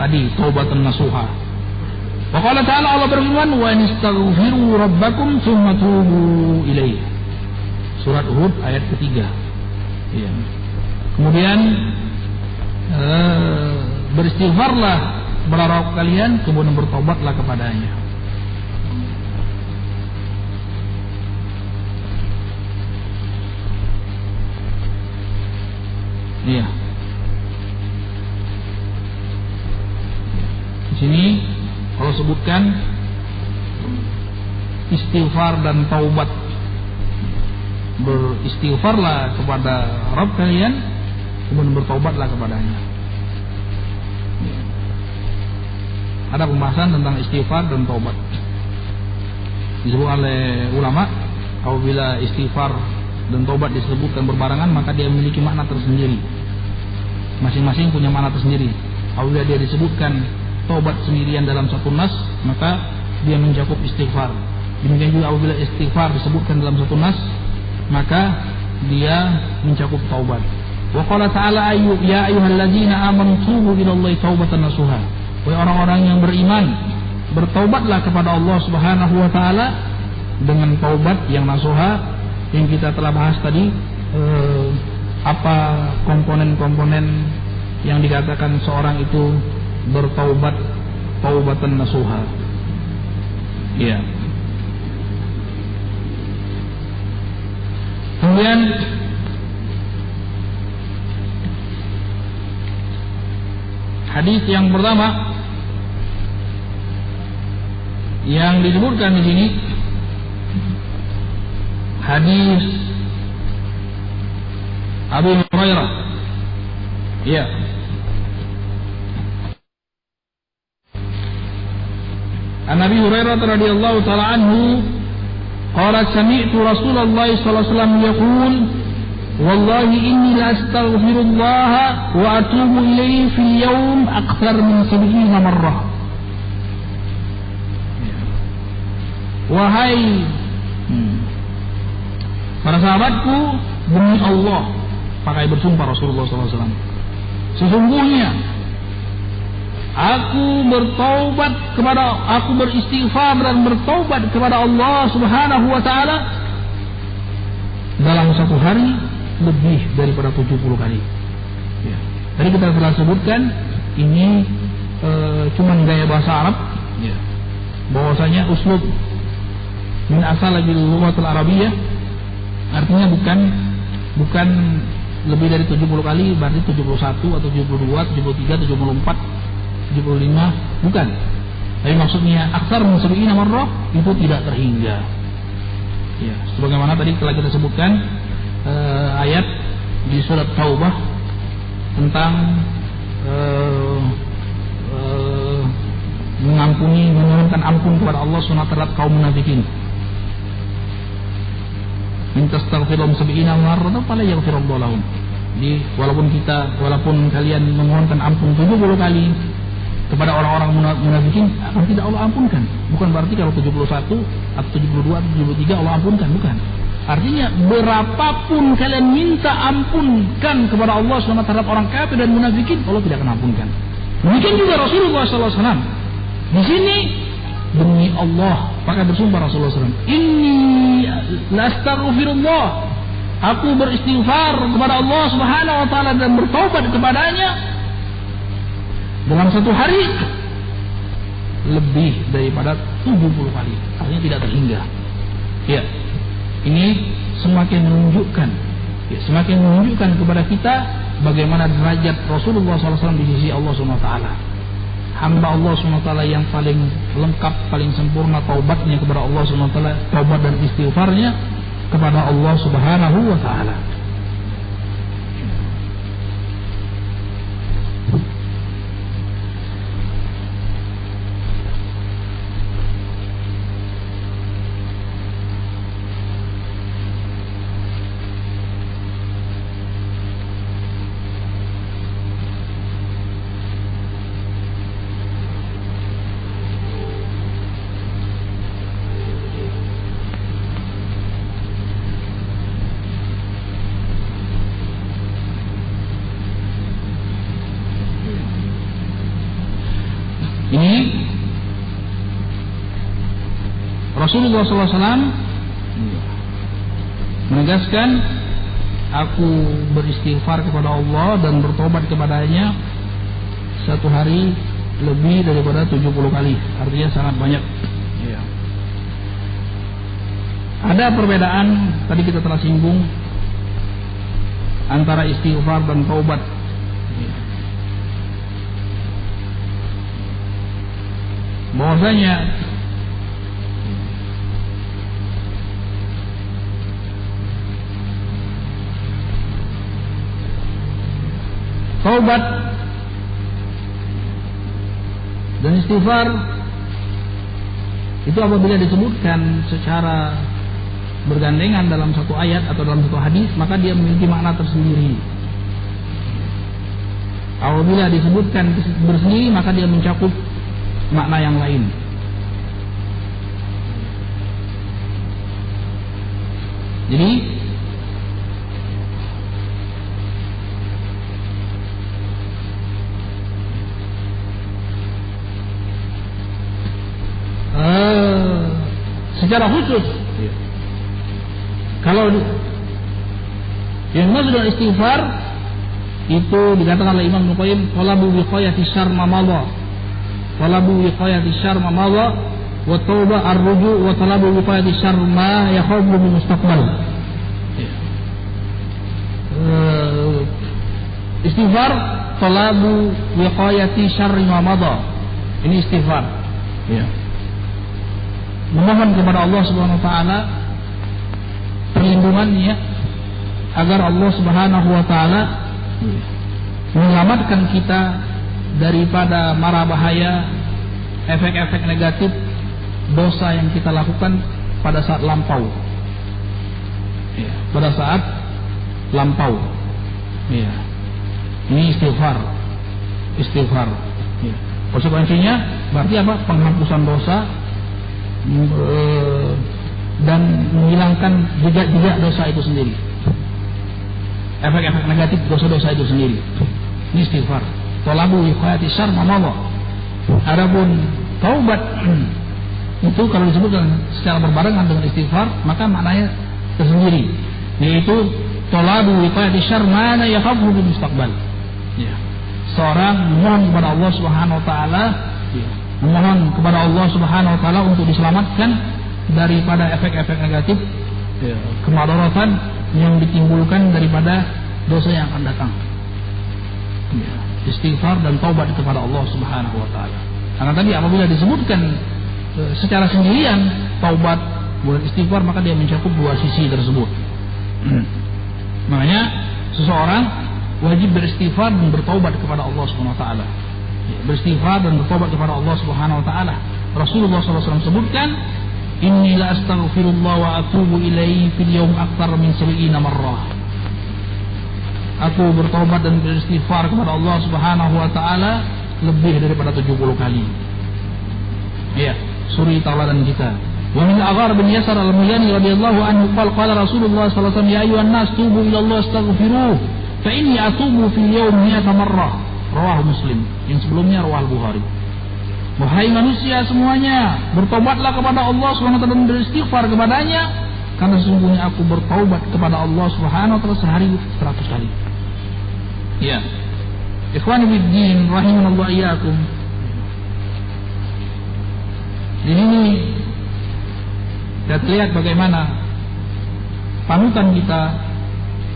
Tadi taubatan nasuha. Wa qala ta'ala, Allah berfirman, wa anistaghfiru rabbakum tsumma tubu ilaihi. Surat Hud ayat ketiga. Ya. Kemudian beristighfarlah berharap kalian, kemudian bertobatlah kepadanya. Iya. Di sini kalau sebutkan istighfar dan taubat, beristighfarlah kepada Rabb kalian, kemudian bertobatlah kepadanya. Ada pembahasan tentang istighfar dan taubat. Disebut oleh ulama, apabila istighfar dan taubat disebutkan berbarengan, maka dia memiliki makna tersendiri. Masing-masing punya makna tersendiri. Apabila dia disebutkan taubat sendirian dalam satu nas, maka dia mencakup istighfar. Demikian juga apabila istighfar disebutkan dalam satu nas, maka dia mencakup taubat. Wa qala ta'ala, ya ayyuhalladzina amanu tubu ilallahi taubatan nasuha. Wahai orang-orang yang beriman, bertaubatlah kepada Allah Subhanahu wa taala dengan taubat yang nasuha, yang kita telah bahas tadi. Apa komponen-komponen yang dikatakan seorang itu bertaubat, taubatan nasuha. Iya. Kemudian hadis yang pertama yang disebutkan di sini, hadis Abu Hurairah. Ya. An Abi Hurairah radhiyallahu taala anhu qala sami'tu Rasulullah sallallahu alaihi wasallam yaqul wallahi inni la astaghfirullah wa atubu ilayhi fil yawm akthar min 70 marrah. Wahai para sahabatku, demi Allah, pakai bersumpah Rasulullah SAW, sesungguhnya aku beristighfar dan bertaubat kepada Allah Subhanahu wa taala dalam satu hari lebih daripada 70 kali. Ya. Tadi kita telah sebutkan ini cuman gaya bahasa Arab, ya. Bahwasanya uslub min asal lagi lughatul Arabiyyah, artinya bukan lebih dari 70 kali, berarti 71 atau 72, 73, 74, 75, bukan. Tapi maksudnya aksar min 70 marrah itu tidak terhingga. Ya, sebagaimana tadi telah kita sebutkan ayat di surat Taubah tentang menurunkan ampun kepada Allah SWT terhadap kaum munafikin. Minta astaghfirullah sab'ina marratan fala yaghfirullahu lahum. Jadi walaupun kalian memohonkan ampun 70 kali kepada orang-orang munafikin, akan tidak Allah ampunkan. Bukan berarti kalau 71 atau 72 atau 73 Allah ampunkan, bukan. Artinya berapapun kalian minta ampunkan kepada Allah SWT terhadap orang kafir dan munafikin, Allah tidak akan ampunkan. Demikian juga Rasulullah SAW. Di sini demi Allah, pakai bersumpah Rasulullah SAW, inni lastaghfirullah, aku beristighfar kepada Allah Subhanahu wa taala dan bertobat kepadanya dalam satu hari lebih daripada 70 kali, artinya tidak terhingga. Ya, ini semakin menunjukkan kepada kita bagaimana derajat Rasulullah SAW di sisi Allah SWT. Hamba Allah SWT yang paling lengkap, paling sempurna taubatnya kepada Allah SWT, taubat dan istighfarnya kepada Allah Subhanahu wa Ta'ala. Ini Rasulullah SAW menegaskan, aku beristighfar kepada Allah dan bertobat kepadanya satu hari lebih daripada 70 kali. Artinya sangat banyak. Ya. Ada perbedaan, tadi kita telah singgung, antara istighfar dan taubat. Bahwasanya taubat dan istighfar itu apabila disebutkan secara bergandengan dalam satu ayat atau dalam satu hadis, maka dia memiliki makna tersendiri. Apabila disebutkan bersendiri, maka dia mencakup makna yang lain. Jadi secara khusus kalau yang maksud dengan istighfar itu dikatakan oleh Imam Nuqayyim, talabu wiqayati syarr ma madha, talabu wiqayati syarr ma madha, wa tauba ar-ruju' wa talabu wiqayati syarr ma yakhafu min mustaqbal. Istighfar talabu wiqayati syarr ma madha. Ini istighfar. Ya. Memohon kepada Allah Subhanahu wa taala perlindungannya agar Allah Subhanahu wa taala menyelamatkan kita daripada mara bahaya, efek-efek negatif dosa yang kita lakukan pada saat lampau. Ya, pada saat lampau. Ya. Ini istighfar. Istighfar. Ya. Konsekuensinya berarti apa? Penghapusan dosa dan menghilangkan jejak-jejak dosa itu sendiri, efek-efek negatif dosa-dosa itu sendiri. Ini istighfar. Talabu wiqayati syarr ma madha. Adapun taubat itu kalau disebutkan secara berbarengan dengan istighfar, maka maknanya tersendiri, yaitu talabu wiqayati syarr ma yakhafu bil mustaqbal. Ya. Seorang memohon kepada Allah Subhanahu wa taala, memohon kepada Allah Subhanahu wa taala untuk diselamatkan daripada efek-efek negatif, kemadaratan yang ditimbulkan daripada dosa yang akan datang. Istighfar dan taubat kepada Allah Subhanahu wa taala. Karena tadi apabila disebutkan secara sendirian taubat dan istighfar, maka dia mencakup dua sisi tersebut. Makanya seseorang wajib beristighfar dan bertaubat kepada Allah Subhanahu wa taala. Beristighfar dan bertobat kepada Allah Subhanahu wa taala. Rasulullah SAW sebutkan, inni la astaghfirullah wa atubu ilaihi fil yawm akthar min 70 marrah. Aku bertobat dan beristighfar kepada Allah Subhanahu wa taala lebih daripada 70 kali. Ya, suri tauladan kita. Wa min Aghar bin Yasar al-Muzani radhiyallahu anhu qala Rasulullah sallallahu alaihi wasallam, ya ayyuhan nas tubu ila Allah astaghfiruh fa inni atubu fil yawm 100 marrah. Rawah Muslim. Yang sebelumnya rawah Bukhari. Wahai manusia semuanya, bertobatlah kepada Allah Subhanahu wa taala dan beristighfar kepadanya, karena sesungguhnya aku bertaubat kepada Allah Subhanahu wa taala sehari 100 kali. Ya. Ikhwani fid din rahimanallahu iyyakum. Di sini kita lihat bagaimana panutan kita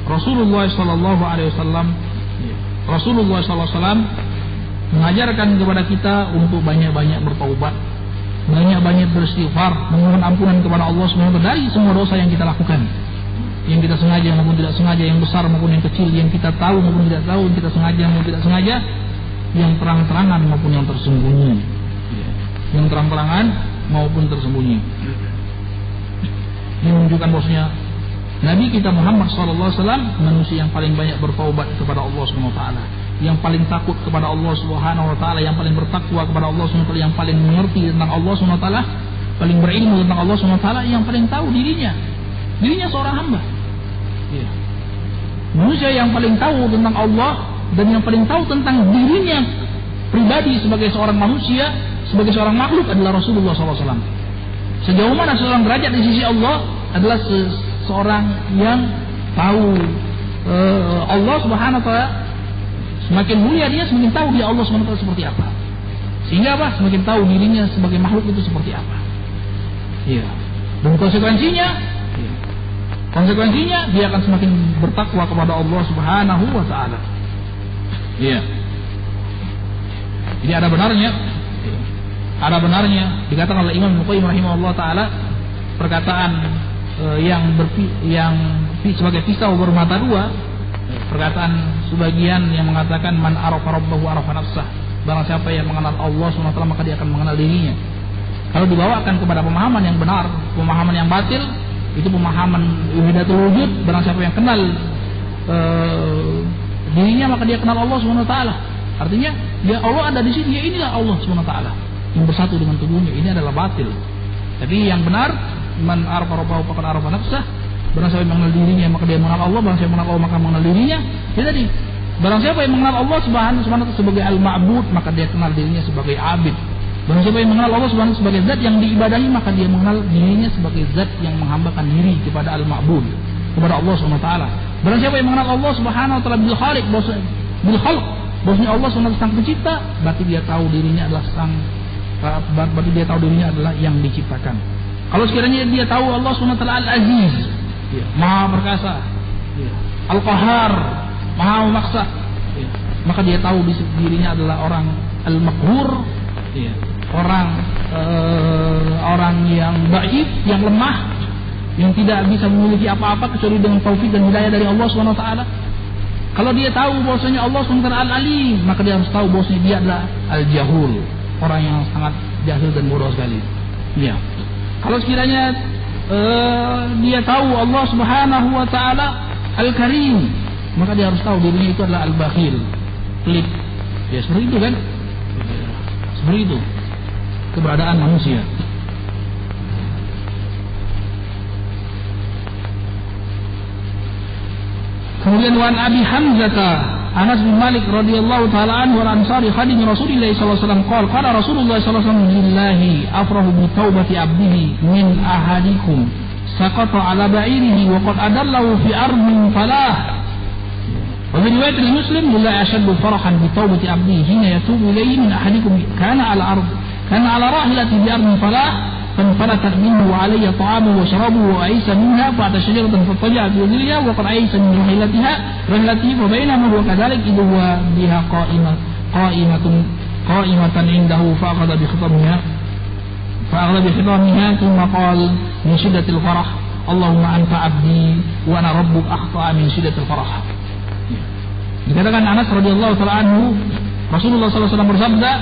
Rasulullah sallallahu alaihi wasallam. Rasulullah sallallahu alaihi wasallam mengajarkan kepada kita untuk banyak-banyak bertaubat, banyak-banyak beristighfar, memohon ampunan kepada Allah Subhanahu wa taala dari semua dosa yang kita lakukan. Yang kita sengaja maupun tidak sengaja, yang besar maupun yang kecil, yang kita tahu maupun tidak tahu, yang kita sengaja maupun tidak sengaja, yang terang-terangan maupun yang tersembunyi. Yang terang-terangan maupun tersembunyi. Ini menunjukkan bahwasanya Nabi kita Muhammad SAW manusia yang paling banyak bertaubat kepada Allah Subhanahu wa taala, yang paling takut kepada Allah Subhanahu wa taala, yang paling bertakwa kepada Allah Subhanahu wa taala, yang paling mengerti tentang Allah Subhanahu wa taala, paling berilmu tentang Allah Subhanahu wa taala, yang paling tahu dirinya seorang hamba. Ya. Manusia yang paling tahu tentang Allah dan yang paling tahu tentang dirinya pribadi sebagai seorang manusia, sebagai seorang makhluk adalah Rasulullah SAW. Sejauh mana seorang derajat di sisi Allah adalah seorang yang tahu Allah Subhanahu wa taala. Semakin mulia dia, semakin tahu dia Allah Subhanahu wa taala seperti apa. Sehingga apa? Semakin tahu dirinya sebagai makhluk itu seperti apa. Iya. Dan konsekuensinya dia akan semakin bertakwa kepada Allah Subhanahu wa taala. Iya. Jadi ada benarnya dikatakan oleh Imam Al-Qayyim rahimahullah taala perkataan yang sebagai pisau bermata dua, perkataan sebagian yang mengatakan man arafa rabbahu arafa nafsah, barang siapa yang mengenal Allah SWT maka dia akan mengenal dirinya. Kalau dibawakan kepada pemahaman yang benar, pemahaman yang batil, itu pemahaman wahidatul wujud, barang siapa yang kenal dirinya maka dia kenal Allah SWT. Artinya dia Allah ada di sini, ya inilah Allah SWT yang bersatu dengan tubuhnya. Ini adalah batil. Jadi yang benar, man arafa rabbahu faqad arafa nafsah, barang siapa yang mengenal dirinya maka dia mengenal Allah, barang siapa yang mengenal Allah maka mengenal dirinya. Ya tadi, barang siapa yang mengenal Allah Subhanahu wa taala sebagai al-ma'bud maka dia kenal dirinya sebagai abid. Barang siapa yang mengenal Allah Subhanahu wa taala sebagai zat yang diibadahi maka dia mengenal dirinya sebagai zat yang menghambakan diri kepada al-ma'bud, kepada Allah Subhanahu wa taala. Barang siapa yang mengenal Allah Subhanahu wa taala bil khaliq, bil khalq, bahwasanya Allah Subhanahu wa taala sang pencipta, berarti dia tahu dirinya adalah yang diciptakan. Kalau sekiranya dia tahu Allah Subhanahu wa taala al-aziz, maha perkasa, al-qahar, maha memaksa, maka dia tahu dirinya adalah orang al-maqhur, orang yang dhaif, yang lemah, yang tidak bisa memiliki apa-apa kecuali dengan taufik dan hidayah dari Allah Subhanahu wa taala. Kalau dia tahu bahwasanya Allah Subhanahu wa taala al-alim, maka dia harus tahu bahwasanya dia adalah al-jahul, orang yang sangat jahil dan bodoh sekali. Ya. Kalau sekiranya dia tahu Allah Subhanahu wa taala al-karim, maka dia harus tahu dirinya itu adalah al-bakhil, pelit. Ya seperti itu kan? Seperti itu keberadaan manusia. Kemudian wan Abi Hamzah Anas bin Malik radhiyallahu taala anhu al-Ansari khadim Rasulullah sallallahu alaihi wasallam qala Rasulullah sallallahu alaihi wasallam lillahi afrahu bi taubati abdihi min ahadikum saqata ala ba'irihi wa qad adallahu fi ardin falah. Wa fi riwayat Muslim lillahi ashaddu farahan bi taubati abdihi hina yatubu ilayhi min ahadikum kana ala rahilati bi ardin falah فانفلتت منه وعلي طعامه وشرابه وعيسى منها فأتى شجرة فاضطجع في ظلها وقد عيسى من رحلته فبينما هو كذلك إذ هو بها قائمة عنده فأخذ بخطامها ثم قال من شدة الفرح اللهم أنت عبدي وأنا ربك أخطأ من شدة الفرح. Dikatakan Anas radhiyallahu taala anhu, Rasulullah sallallahu alaihi wasallam bersabda,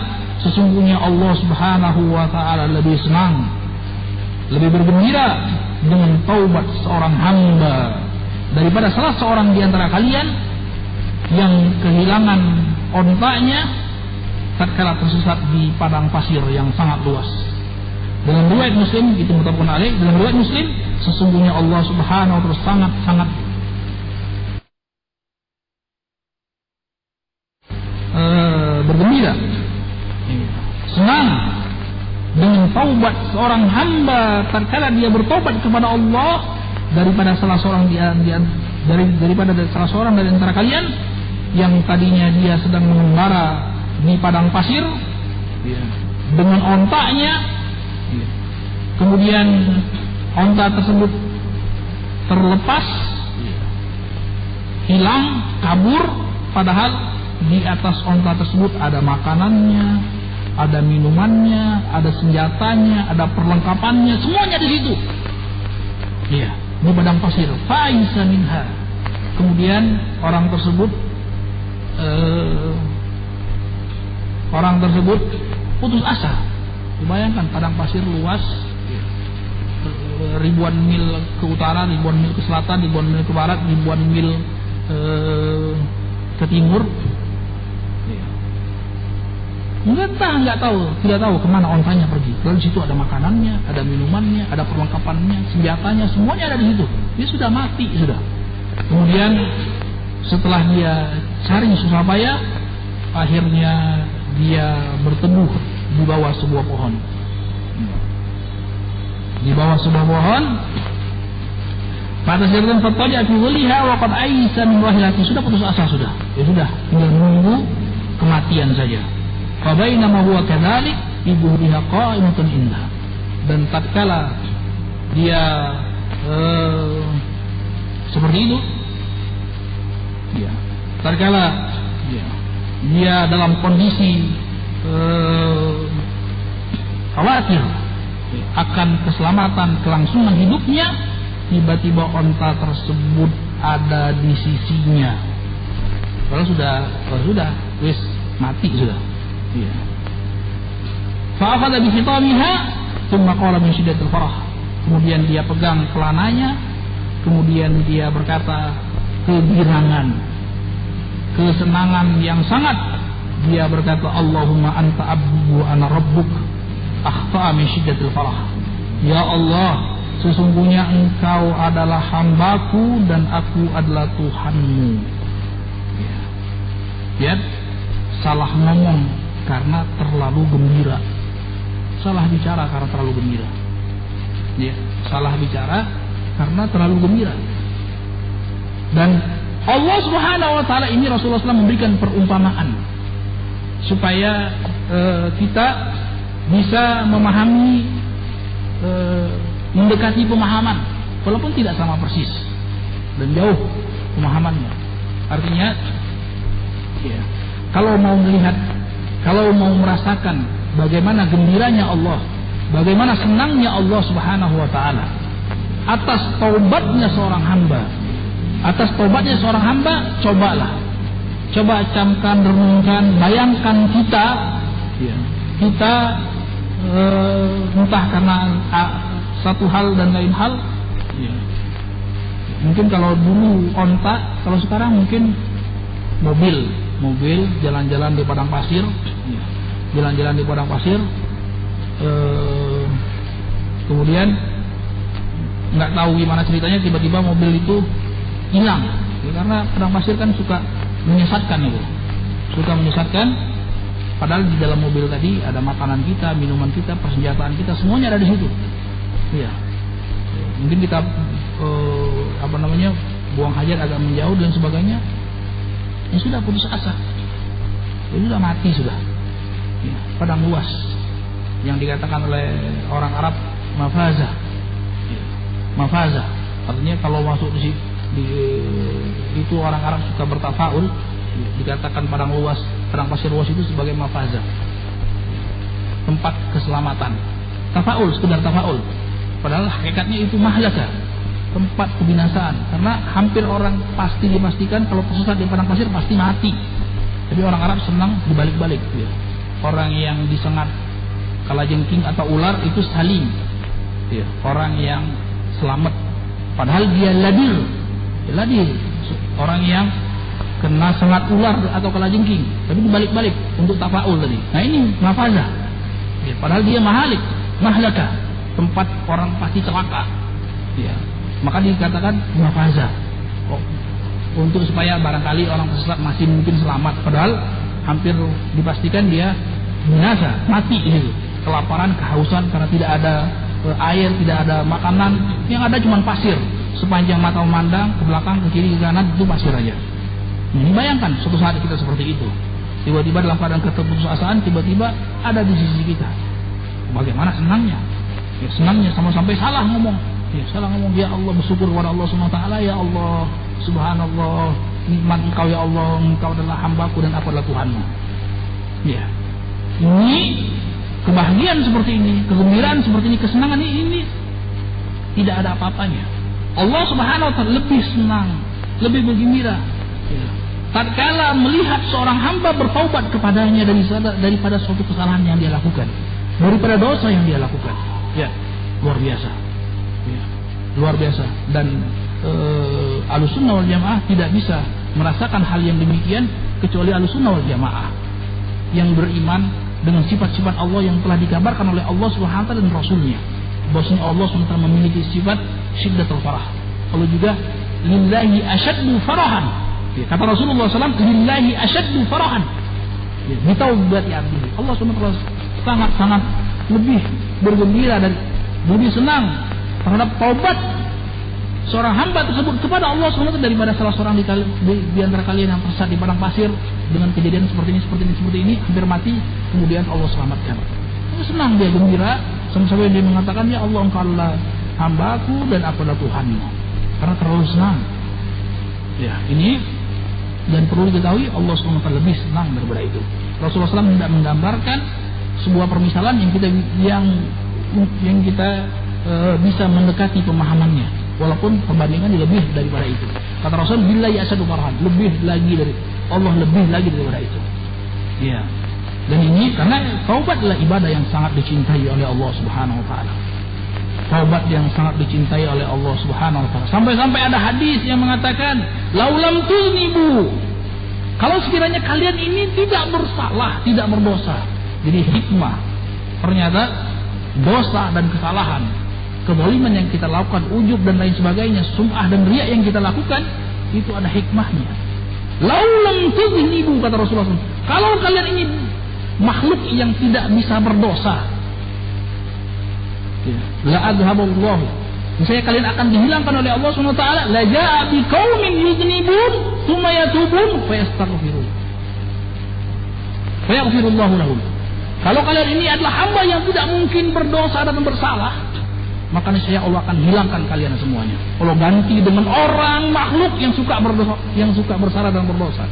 sesungguhnya Allah Subhanahu wa taala lebih senang, lebih bergembira dengan taubat seorang hamba daripada salah seorang di antara kalian yang kehilangan ontanya tatkala tersesat di padang pasir yang sangat luas. Dalam riwayat Muslim, itu muttafaqun alaih, dalam riwayat Muslim, sesungguhnya Allah Subhanahu wa taala sangat bergembira, senang dengan taubat seorang hamba tatkala dia bertobat kepada Allah daripada salah seorang daripada salah seorang dari antara kalian yang tadinya dia sedang mengembara di padang pasir dengan ontaknya kemudian onta tersebut terlepas, hilang, kabur, padahal di atas onta tersebut ada makanannya, ada minumannya, ada senjatanya, ada perlengkapannya, semuanya di situ. Iya, di padang pasir. Faisa minha. Kemudian orang tersebut putus asa. Bayangkan padang pasir luas, ribuan mil ke utara, ribuan mil ke selatan, ribuan mil ke barat, ribuan mil ke timur. Tidak tahu kemana ontanya pergi. Lalu di situ ada makanannya, ada minumannya, ada perlengkapannya, senjatanya, semuanya ada di situ. Dia sudah mati sudah. Kemudian setelah dia cari susah payah, akhirnya dia berteduh di bawah sebuah pohon. Di bawah sebuah pohon. Pada saat itu fatwaja fi dhilliha wa qad aisa min wahilati, sudah putus asa sudah. Ya sudah, tinggal menunggu kematian saja. Fa bainama huwa kadzalik ibu biha qa'imatun indah. Dan tatkala dia seperti itu, ya, tatkala dia dalam kondisi khawatir akan keselamatan kelangsungan hidupnya, tiba-tiba onta tersebut ada di sisinya. Kalau sudah wis mati sudah. Iya. Fa akhadha bi khitamiha thumma qala min shiddatil farah. Kemudian dia pegang pelananya, kemudian dia berkata kegirangan, kesenangan yang sangat. Dia berkata, Allahumma anta abdu wa ana rabbuk akhta'a min shiddatil farah. Ya Allah, sesungguhnya engkau adalah hambaku dan aku adalah Tuhanmu. Ya, salah ngomong karena terlalu gembira, salah bicara karena terlalu gembira. Ya, salah bicara karena terlalu gembira. Dan Allah Subhanahu wa taala ini Rasulullah SAW memberikan perumpamaan supaya kita bisa memahami, mendekati pemahaman walaupun tidak sama persis dan jauh pemahamannya. Artinya ya, kalau mau melihat, kalau mau merasakan bagaimana gembiranya Allah, bagaimana senangnya Allah Subhanahu wa taala atas taubatnya seorang hamba, coba camkan, renungkan, bayangkan kita entah karena satu hal dan lain hal. Mungkin kalau dulu onta, kalau sekarang mungkin mobil jalan-jalan di padang pasir, kemudian nggak tahu gimana ceritanya tiba-tiba mobil itu hilang, karena padang pasir kan suka menyesatkan. Padahal di dalam mobil tadi ada makanan kita, minuman kita, persenjataan kita, semuanya ada di situ. Iya. Mungkin kita buang hajat agak menjauh dan sebagainya. Ya sudah putus asa. Ya sudah mati sudah. Ya, padang luas yang dikatakan oleh orang Arab mafaza. Ya, mafaza. Artinya kalau masuk di itu orang Arab suka bertafaul, dikatakan padang pasir luas itu sebagai mafaza, tempat keselamatan. Tafaul, sekedar tafaul, padahal hakikatnya itu mahlaka, tempat kebinasaan. Karena hampir orang pasti dipastikan kalau tersesat di padang pasir pasti mati. Jadi orang Arab senang dibalik-balik ya. Orang yang disengat kalajengking atau ular itu salim ya. Orang yang selamat padahal dia ladir. Orang yang kena sengat ular atau kalajengking, tapi dibalik-balik untuk tafaul tadi. Nah ini mafaza ya, padahal dia mahlaka, tempat orang pasti celaka ya. Maka dikatakan mafaza untuk supaya barangkali orang tersesat masih mungkin selamat, padahal hampir dipastikan dia binasa, mati gitu. Kelaparan, kehausan karena tidak ada air, tidak ada makanan, yang ada cuma pasir. Sepanjang mata memandang ke belakang, ke kiri, ke kanan itu pasir aja. Ini bayangkan suatu saat kita seperti itu, tiba-tiba dalam keadaan keterputusasaan, tiba-tiba ada di sisi kita. Bagaimana senangnya Ya, senangnya sampai salah ngomong. Ya, salah ngomong, ya Allah, bersyukur kepada Allah Subhanahu wa taala, ya Allah, subhanallah, nikmat Engkau ya Allah, Engkau adalah hambaku dan aku adalah Tuhanmu. Ya. Ini kebahagiaan seperti ini, kegembiraan seperti ini, kesenangan ini tidak ada apa-apanya. Allah Subhanahu wa taala lebih senang, lebih bergembira. Ya. Tatkala melihat seorang hamba bertaubat kepadanya daripada suatu kesalahan yang dia lakukan, daripada dosa yang dia lakukan. Ya, luar biasa. Ya, luar biasa. Dan Ahlussunnah wal Jamaah tidak bisa merasakan hal yang demikian kecuali Ahlussunnah wal Jamaah yang beriman dengan sifat-sifat Allah yang telah dikabarkan oleh Allah Subhanahu wa taala dan Rasulnya. Bahwasanya Allah Subhanahu wa taala memiliki sifat syiddatul farah. Allah juga lillahi asyaddu farahan. Ya, kata Rasulullah SAW, lillahi asyaddu farahan. Ya, bitaubati abdi. Allah SWT sangat-sangat lebih bergembira dan lebih senang terhadap taubat seorang hamba tersebut kepada Allah SWT daripada salah seorang di antara kalian yang tersesat di padang pasir dengan kejadian seperti ini, hampir mati, kemudian Allah selamatkan. Dia senang, dia gembira, sampai dia mengatakan, ya Allah, Engkau adalah hambaku dan aku adalah Tuhanmu. Karena terlalu senang. Ya, ini dan perlu diketahui Allah SWT lebih senang daripada itu. Rasulullah SAW tidak menggambarkan sebuah permisalan yang kita bisa mendekati pemahamannya, walaupun perbandingannya lebih daripada itu. Kata Rasul, billahi asyaddu farahan, lebih lagi dari Allah, lebih lagi daripada itu. Ya. Dan ini karena taubat adalah ibadah yang sangat dicintai oleh Allah Subhanahu wa taala. Taubat yang sangat dicintai oleh Allah Subhanahu wa taala. Sampai-sampai ada hadis yang mengatakan, laulam tuznibu, kalau sekiranya kalian ini tidak bersalah, tidak berdosa. Jadi hikmah, ternyata dosa dan kesalahan, kezaliman yang kita lakukan, ujub dan lain sebagainya, sum'ah dan riya yang kita lakukan, itu ada hikmahnya. Laulam tuznibu, kata Rasulullah SAW, kalau kalian ini makhluk yang tidak bisa berdosa, la adhaballahu, misalnya kalian akan dihilangkan oleh Allah SWT, la ja'a bi qaumin yuznibun tsumma yatubun fayastaghfirun fayaghfirullahu lahum. Kalau kalian ini adalah hamba yang tidak mungkin berdosa dan bersalah, maka niscaya Allah akan hilangkan kalian semuanya. Allah ganti dengan orang makhluk yang suka berdosa, yang suka bersalah dan berdosa.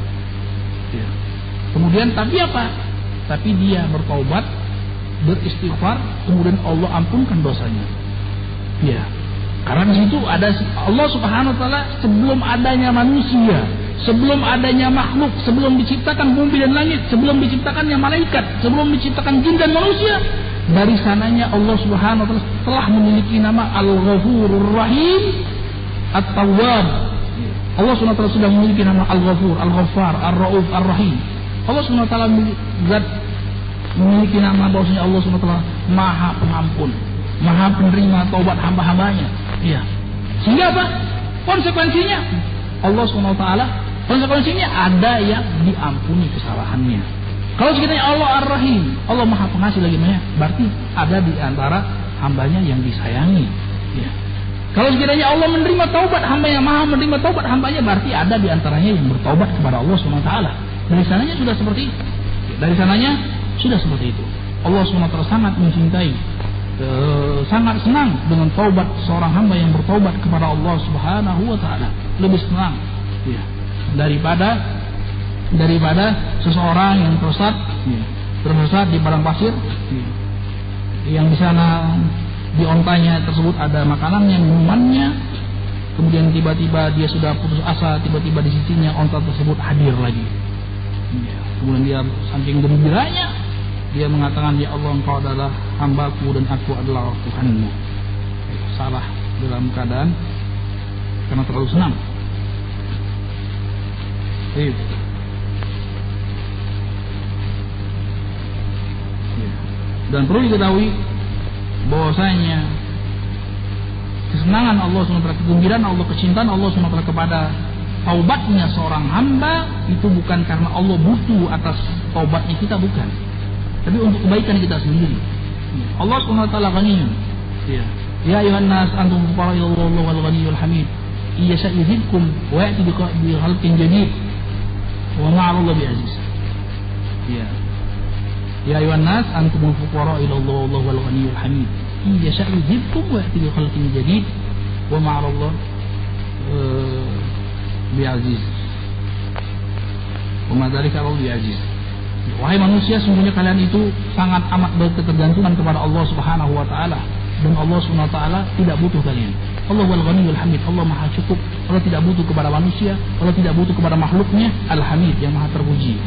Ya. Kemudian tapi apa? Tapi dia bertaubat, beristighfar, kemudian Allah ampunkan dosanya. Ya. Karena di situ ada Allah Subhanahu wa taala sebelum adanya manusia, sebelum adanya makhluk, sebelum diciptakan bumi dan langit, sebelum diciptakannya malaikat, sebelum diciptakan jin dan manusia, dari sananya Allah Subhanahu wa taala telah memiliki nama Al-Ghafurur Rahim, At-Tawwab. Allah Subhanahu wa taala sudah memiliki nama Al-Ghafur, Al-Ghaffar, Ar-Rauf, Ar-Rahim. Allah Subhanahu wa taala memiliki nama bahwasanya Allah SWT Maha Pengampun, Maha Penerima taubat hamba-hambanya. Ya. Sehingga apa? Konsekuensinya Allah SWT, konsekuensinya ada yang diampuni kesalahannya. Kalau sekiranya Allah Ar-Rahim, Allah Maha Pengasih lagi banyak, berarti ada di antara hambanya yang disayangi. Ya. Kalau sekiranya Allah menerima taubat hambanya, Maha menerima taubat hambanya, berarti ada di antaranya yang bertaubat kepada Allah SWT. Dari sananya sudah seperti itu. Dari sananya sudah seperti itu. Allah SWT sangat mencintai, sangat senang dengan taubat seorang hamba yang bertaubat kepada Allah Subhanahu wa taala. Lebih senang ya, daripada seseorang yang tersesat di padang pasir, yang di sana di ontanya tersebut ada makanannya, minumannya, kemudian tiba-tiba dia sudah putus asa, tiba-tiba di sisinya onta tersebut hadir lagi. Kemudian dia saking gembiranya, dia mengatakan, ya Allah, Engkau adalah hambaku dan aku adalah Tuhanmu. Salah dalam keadaan karena terlalu senang. Dan perlu diketahui bahwasanya kesenangan Allah SWT, kegembiraan Allah, kecintaan Allah SWT kepada taubatnya seorang hamba itu bukan karena Allah butuh atas taubatnya kita, bukan, tapi untuk kebaikan kita sendiri. Allah SWT ghaniyun. Ya ayuhan nas antum fuqara ila Allah wal ghaniyyul hamid. Iyasha yuzibkum wa ya'ti bi khalqin jadid wa ma'al Allah bi aziz. Ya ayuhan nas antum fuqara ila Allah wal ghaniyyul hamid. yasha yudhibkum wa ya'ti bi khalqin jadid wa ma 'ala Allah bi'aziz. Wa ma dzalika 'ala Allah bi'aziz. Wahai manusia, sungguhnya kalian itu sangat amat berketergantungan kepada Allah Subhanahu wa taala, dan Allah Subhanahu wa taala tidak butuh kalian. Allah wal Ghaniyyul Hamid, Allah Maha cukup. Allah tidak butuh kepada manusia, Allah tidak butuh kepada makhluknya. Al-Hamid, yang Maha terpuji.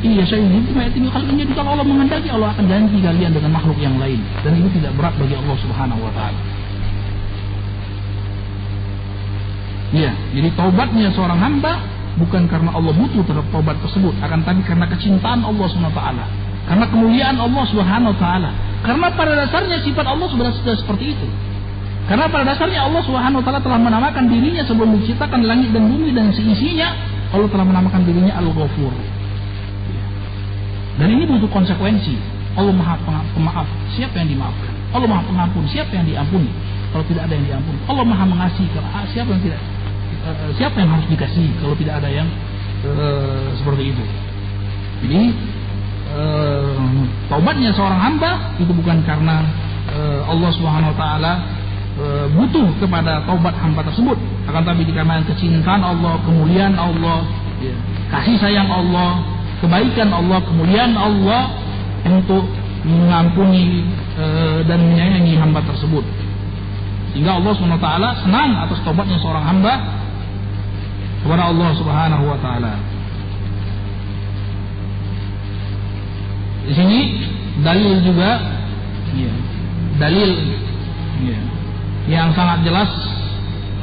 Iya, saya ini jadi kalau Allah menghendaki, Allah akan ganti kalian dengan makhluk yang lain, dan ini tidak berat bagi Allah Subhanahu wa taala. Ya, jadi taubatnya seorang hamba bukan karena Allah butuh terhadap taubat tersebut, akan tapi karena kecintaan Allah Subhanahu wa taala, karena kemuliaan Allah Subhanahu wa taala. Karena pada dasarnya sifat Allah sudah seperti itu. Karena pada dasarnya Allah Subhanahu wa taala telah menamakan dirinya sebelum menciptakan langit dan bumi dan seisinya. Allah telah menamakan dirinya Al-Ghafur. Dan ini butuh konsekuensi. Allah Maha Pemaaf, siapa yang dimaafkan? Allah Maha Pengampun, siapa yang diampuni? Kalau tidak ada yang diampuni. Allah Maha Mengasihi, siapa yang harus dikasihi kalau tidak ada yang seperti itu. Jadi taubatnya seorang hamba itu bukan karena Allah Subhanahu wa taala butuh kepada taubat hamba tersebut, akan tapi dikarenakan kecintaan Allah, kemuliaan Allah, kasih sayang Allah, kebaikan Allah, kemuliaan Allah untuk mengampuni dan menyayangi hamba tersebut. Sehingga Allah Subhanahu wa taala senang atas taubatnya seorang hamba kepada Allah Subhanahu wa taala. Di sini dalil juga, dalil yang sangat jelas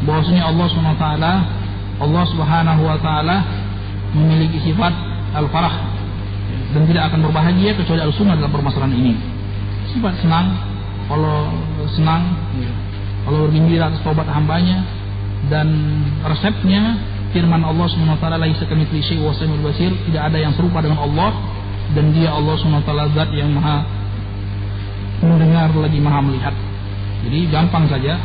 bahwasanya Allah Subhanahu wa taala memiliki sifat al-farah dan tidak akan berbahagia kecuali al-sunnah dalam permasalahan ini. Sifat senang, Allah senang, Allah bergembira atas taubat hambanya, dan resepnya firman Allah Subhanahu wa taala, laisa kamitslihi syai'un wa samiul basir, tidak ada yang serupa dengan Allah, dan dia Allah Subhanahu wa taala zat yang maha mendengar lagi maha melihat. Jadi gampang saja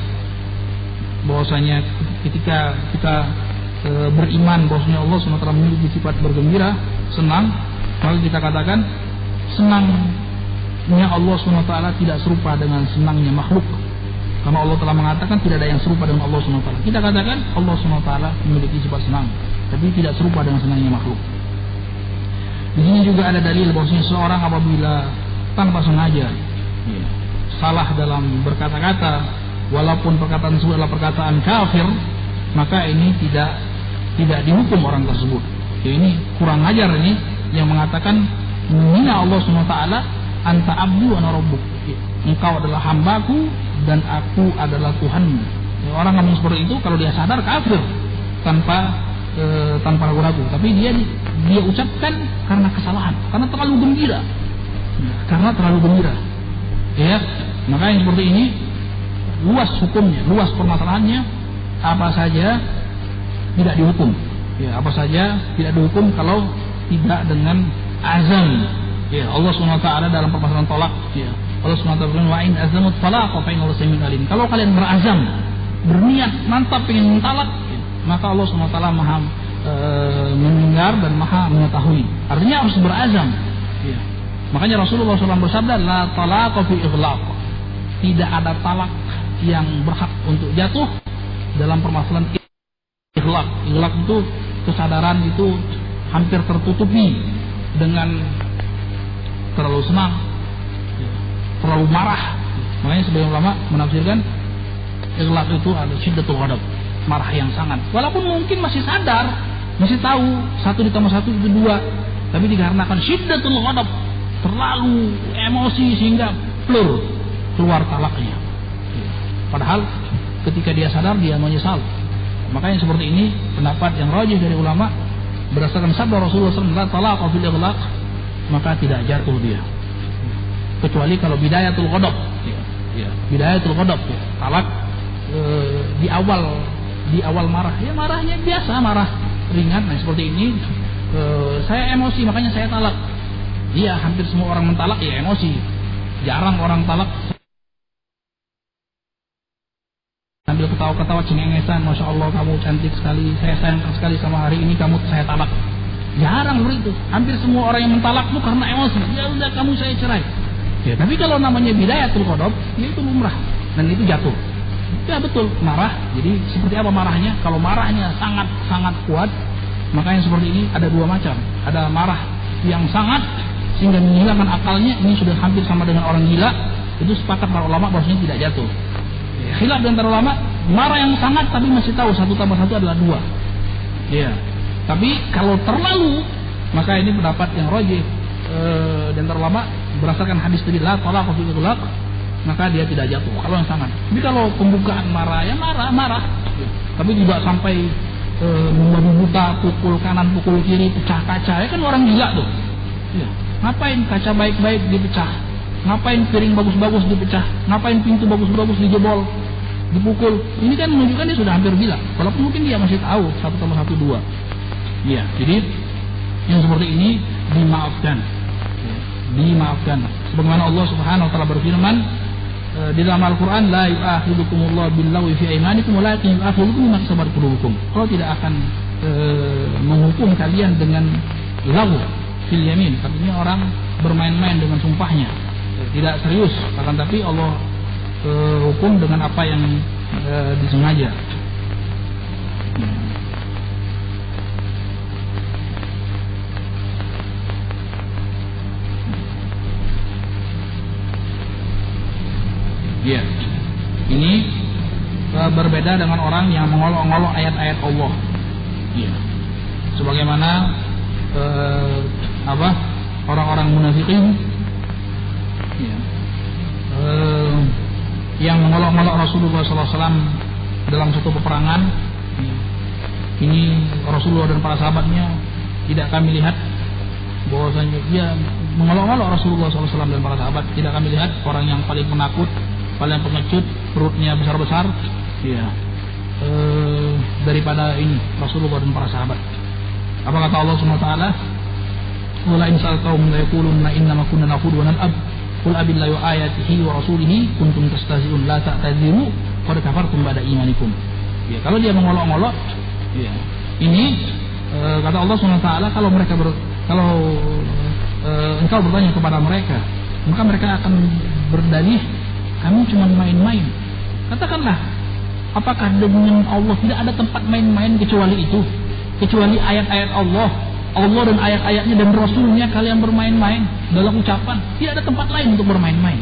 bahwasanya ketika kita beriman bahwasanya Allah Subhanahu wa taala memiliki sifat bergembira, senang, maka kita katakan senangnya Allah Subhanahu wa taala tidak serupa dengan senangnya makhluk. Karena Allah telah mengatakan tidak ada yang serupa dengan Allah Subhanahu wa taala. Kita katakan Allah Subhanahu wa taala memiliki sifat senang, tapi tidak serupa dengan senangnya makhluk. Di sini juga ada dalil bahwasanya seorang apabila tanpa sengaja salah dalam berkata-kata, walaupun perkataan tersebut adalah perkataan kafir, maka ini tidak dihukum orang tersebut. Ini kurang ajar ini yang mengatakan menghina Allah Subhanahu wa taala, anta abdu ana rabbuk. Engkau adalah hambaku dan aku adalah Tuhanmu. Orang ngomong seperti itu kalau dia sadar kafir tanpa ragu-ragu, tapi dia ucapkan karena kesalahan, karena terlalu gembira. Ya, maka yang seperti ini luas hukumnya, luas permasalahannya, apa saja tidak dihukum. Ya, apa saja tidak dihukum kalau tidak dengan azam. Ya, Allah Subhanahu wa taala dalam permasalahan talak, ya, Allah Subhanahu wa taala berfirman, wa in azamut talaq fa inna Allaha samiun alim. Kalau kalian berazam, berniat mantap ingin mentalak, maka Allah Subhanahu wa taala maha mendengar dan maha mengetahui. Artinya harus berazam. Ya. Makanya Rasulullah SAW bersabda, la talaqa fi ighlaq. Tidak ada talak yang berhak untuk jatuh dalam permasalahan ighlaq. Ighlaq itu kesadaran itu hampir tertutupi dengan terlalu senang, terlalu marah. Makanya sebagian ulama menafsirkan ighlaq itu ada syiddatul ghadab, marah yang sangat. Walaupun mungkin masih sadar, masih tahu 1 ditambah 1 itu 2, tapi dikarenakan syiddatul ghadab, terlalu emosi sehingga keluar talaknya. Padahal ketika dia sadar dia menyesal. Makanya seperti ini pendapat yang rajih dari ulama berdasarkan sabda Rasulullah SAW, la talaqa fil ighlaq, maka tidak jatuh dia. Kecuali kalau bidayatul ghadab. Bidayatul ghadab, talak di awal marah. Ya marahnya biasa, marah ringan. Nah seperti ini, saya emosi makanya saya talak. Iya, hampir semua orang mentalak ya emosi. Jarang orang talak sambil ketawa-ketawa cengengesan, masya Allah kamu cantik sekali, saya sayang sekali sama hari ini kamu, saya talak. Jarang begitu. Hampir semua orang yang mentalak itu karena emosi. Ya udah kamu saya cerai. Ya, tapi kalau namanya bidayatul ghadab, ya itu lumrah dan itu jatuh. Ya betul, marah. Jadi seperti apa marahnya? Kalau marahnya sangat kuat, maka yang seperti ini ada dua macam. Ada marah yang sangat sehingga menghilangkan akalnya, ini sudah hampir sama dengan orang gila. Itu sepakat para ulama bahwasanya tidak jatuh. Ya, khilaf di antara ulama, marah yang sangat tapi masih tahu 1 tambah 1 adalah 2. Ya. Tapi kalau terlalu, maka ini pendapat yang rajih di antara ulama berdasarkan hadis tadi la talaq fi itlaq, maka dia tidak jatuh kalau yang sangat. Tapi kalau pembukaan marah ya marah. Tapi tidak sampai membabi buta, pukul kanan pukul kiri, pecah kaca. Ya kan orang gila tuh. Ya. Ngapain kaca baik-baik dipecah? Ngapain piring bagus-bagus dipecah? Ngapain pintu bagus-bagus dijebol, dipukul? Ini kan menunjukkan dia sudah hampir gila. Walaupun mungkin dia masih tahu 1 tambah 1 2. Ya, jadi yang seperti ini dimaafkan. Dimaafkan. Sebagaimana Allah Subhanahu wa taala berfirman di dalam Al-Qur'an, la yu'akhidukumullahu billaghwi fi aymanikum walakin yu'akhidukum bima kasabat qulubukum. Allah tidak akan menghukum kalian dengan laghu fil yamin. Artinya orang bermain-main dengan sumpahnya, tidak serius. Akan tapi Allah hukum dengan apa yang disengaja. Ya, ini berbeda dengan orang yang mengolok-olok ayat-ayat Allah. Ya, sebagaimana orang-orang munafikin, ya, yang mengolok-olok Rasulullah SAW dalam suatu peperangan. Ya, ini Rasulullah dan para sahabatnya tidak kami lihat bahwasanya dia mengolok-olok Rasulullah SAW dan para sahabat. Tidak kami lihat orang yang paling penakut, paling pengecut, perutnya besar-besar, ya, daripada ini Rasulullah dan para sahabat. Apa kata Allah Subhanahu wa taala? Wala in sa'altahum la yaquluna inna ma kunna naqulu wa nal'ab qul abillahi wa ayatihi wa rasulihi kuntum tastahzi'un la ta'tadiru qad kafartum ba'da imanikum. Ya, kalau dia mengolok-olok, ya, ini kata Allah Subhanahu wa taala, kalau mereka engkau bertanya kepada mereka, maka mereka akan berdalih kami cuma main-main. Katakanlah, apakah dengan Allah tidak ada tempat main-main kecuali itu? Kecuali ayat-ayat Allah dan ayat-ayatnya dan Rasulnya kalian bermain-main dalam ucapan. Tidak ada tempat lain untuk bermain-main.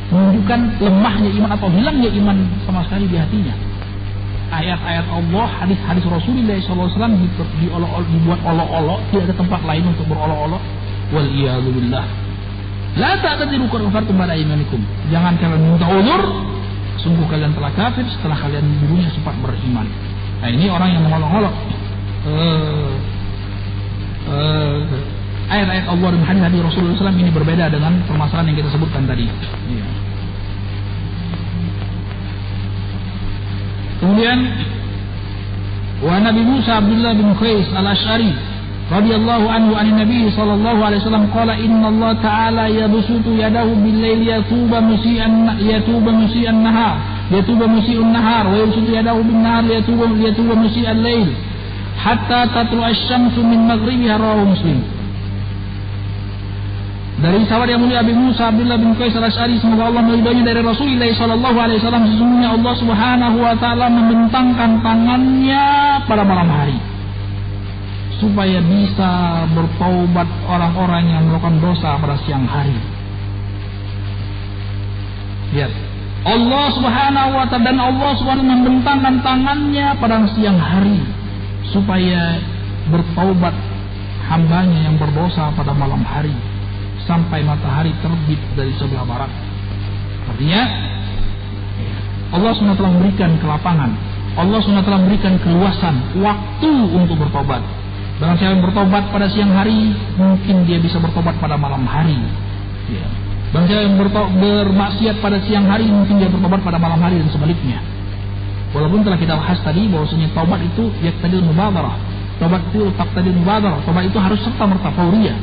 Menunjukkan lemahnya iman atau hilangnya iman sama sekali di hatinya. Ayat-ayat Allah, hadis-hadis Rasulullah SAW dibuat olok-olok. Tidak ada tempat lain untuk berolok-olok. Wal-iyadu billah. La ta'tadiru qad kafartum ba'da imanikum. Jangan kalian minta uzur, sungguh kalian telah kafir setelah kalian dulunya sempat beriman. Nah, ini orang yang mengolok-olok ayat-ayat Allah dan hadis-hadis Rasulullah SAW ini berbeda dengan permasalahan yang kita sebutkan tadi. Ya. Kemudian wa Nabi Musa Abdullah bin Qais al-Asy'ari radhiyallahu anhu an Nabi sallallahu alaihi wasallam qala inna Allah ta'ala yabsutu yadahu bil-laili yatuba musii'an nahar wa yabsutu yadahu bin-nahar yatuba musii'al lail hatta tatlu'a asy-syamsu min maghribiha, rawahu Muslim. Dari sahabat yang mulia Abi Musa Abdullah bin Qais al-Asy'ari, semoga Allah meridhoinya, dari Rasulullah sallallahu alaihi wasallam, sesungguhnya Allah Subhanahu wa taala membentangkan tangannya pada malam hari supaya bisa bertaubat orang-orang yang melakukan dosa pada siang hari. Lihat, Allah Subhanahu wa taala dan Allah Subhanahu membentangkan tangannya pada siang hari supaya bertaubat hambanya yang berdosa pada malam hari sampai matahari terbit dari sebelah barat. Artinya Allah SWT memberikan kelapangan, Allah SWT memberikan keluasan waktu untuk bertobat. Barang siapa yang bertobat pada siang hari, mungkin dia bisa bertobat pada malam hari. Ya. Barang siapa yang bermaksiat pada siang hari, mungkin dia bertobat pada malam hari dan sebaliknya. Walaupun telah kita bahas tadi bahwasanya taubat itu yaqtadil mubadarah. Taubat itu taqtadil mubadarah. Taubat itu harus serta-merta fauriyah.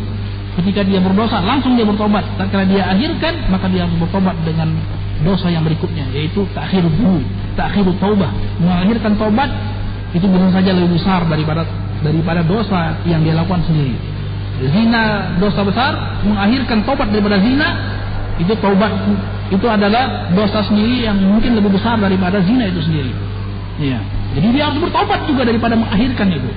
Ketika dia berdosa, langsung dia bertobat. Dan karena dia akhirkan, maka dia harus bertobat dengan dosa yang berikutnya, yaitu ta'khirud taubah. Mengakhirkan taubat itu bisa saja lebih besar daripada dosa yang dia lakukan sendiri. Zina dosa besar, mengakhirkan tobat daripada zina Itu taubat itu adalah dosa sendiri yang mungkin lebih besar daripada zina itu sendiri. Iya. Jadi dia harus bertobat juga daripada mengakhirkan itu.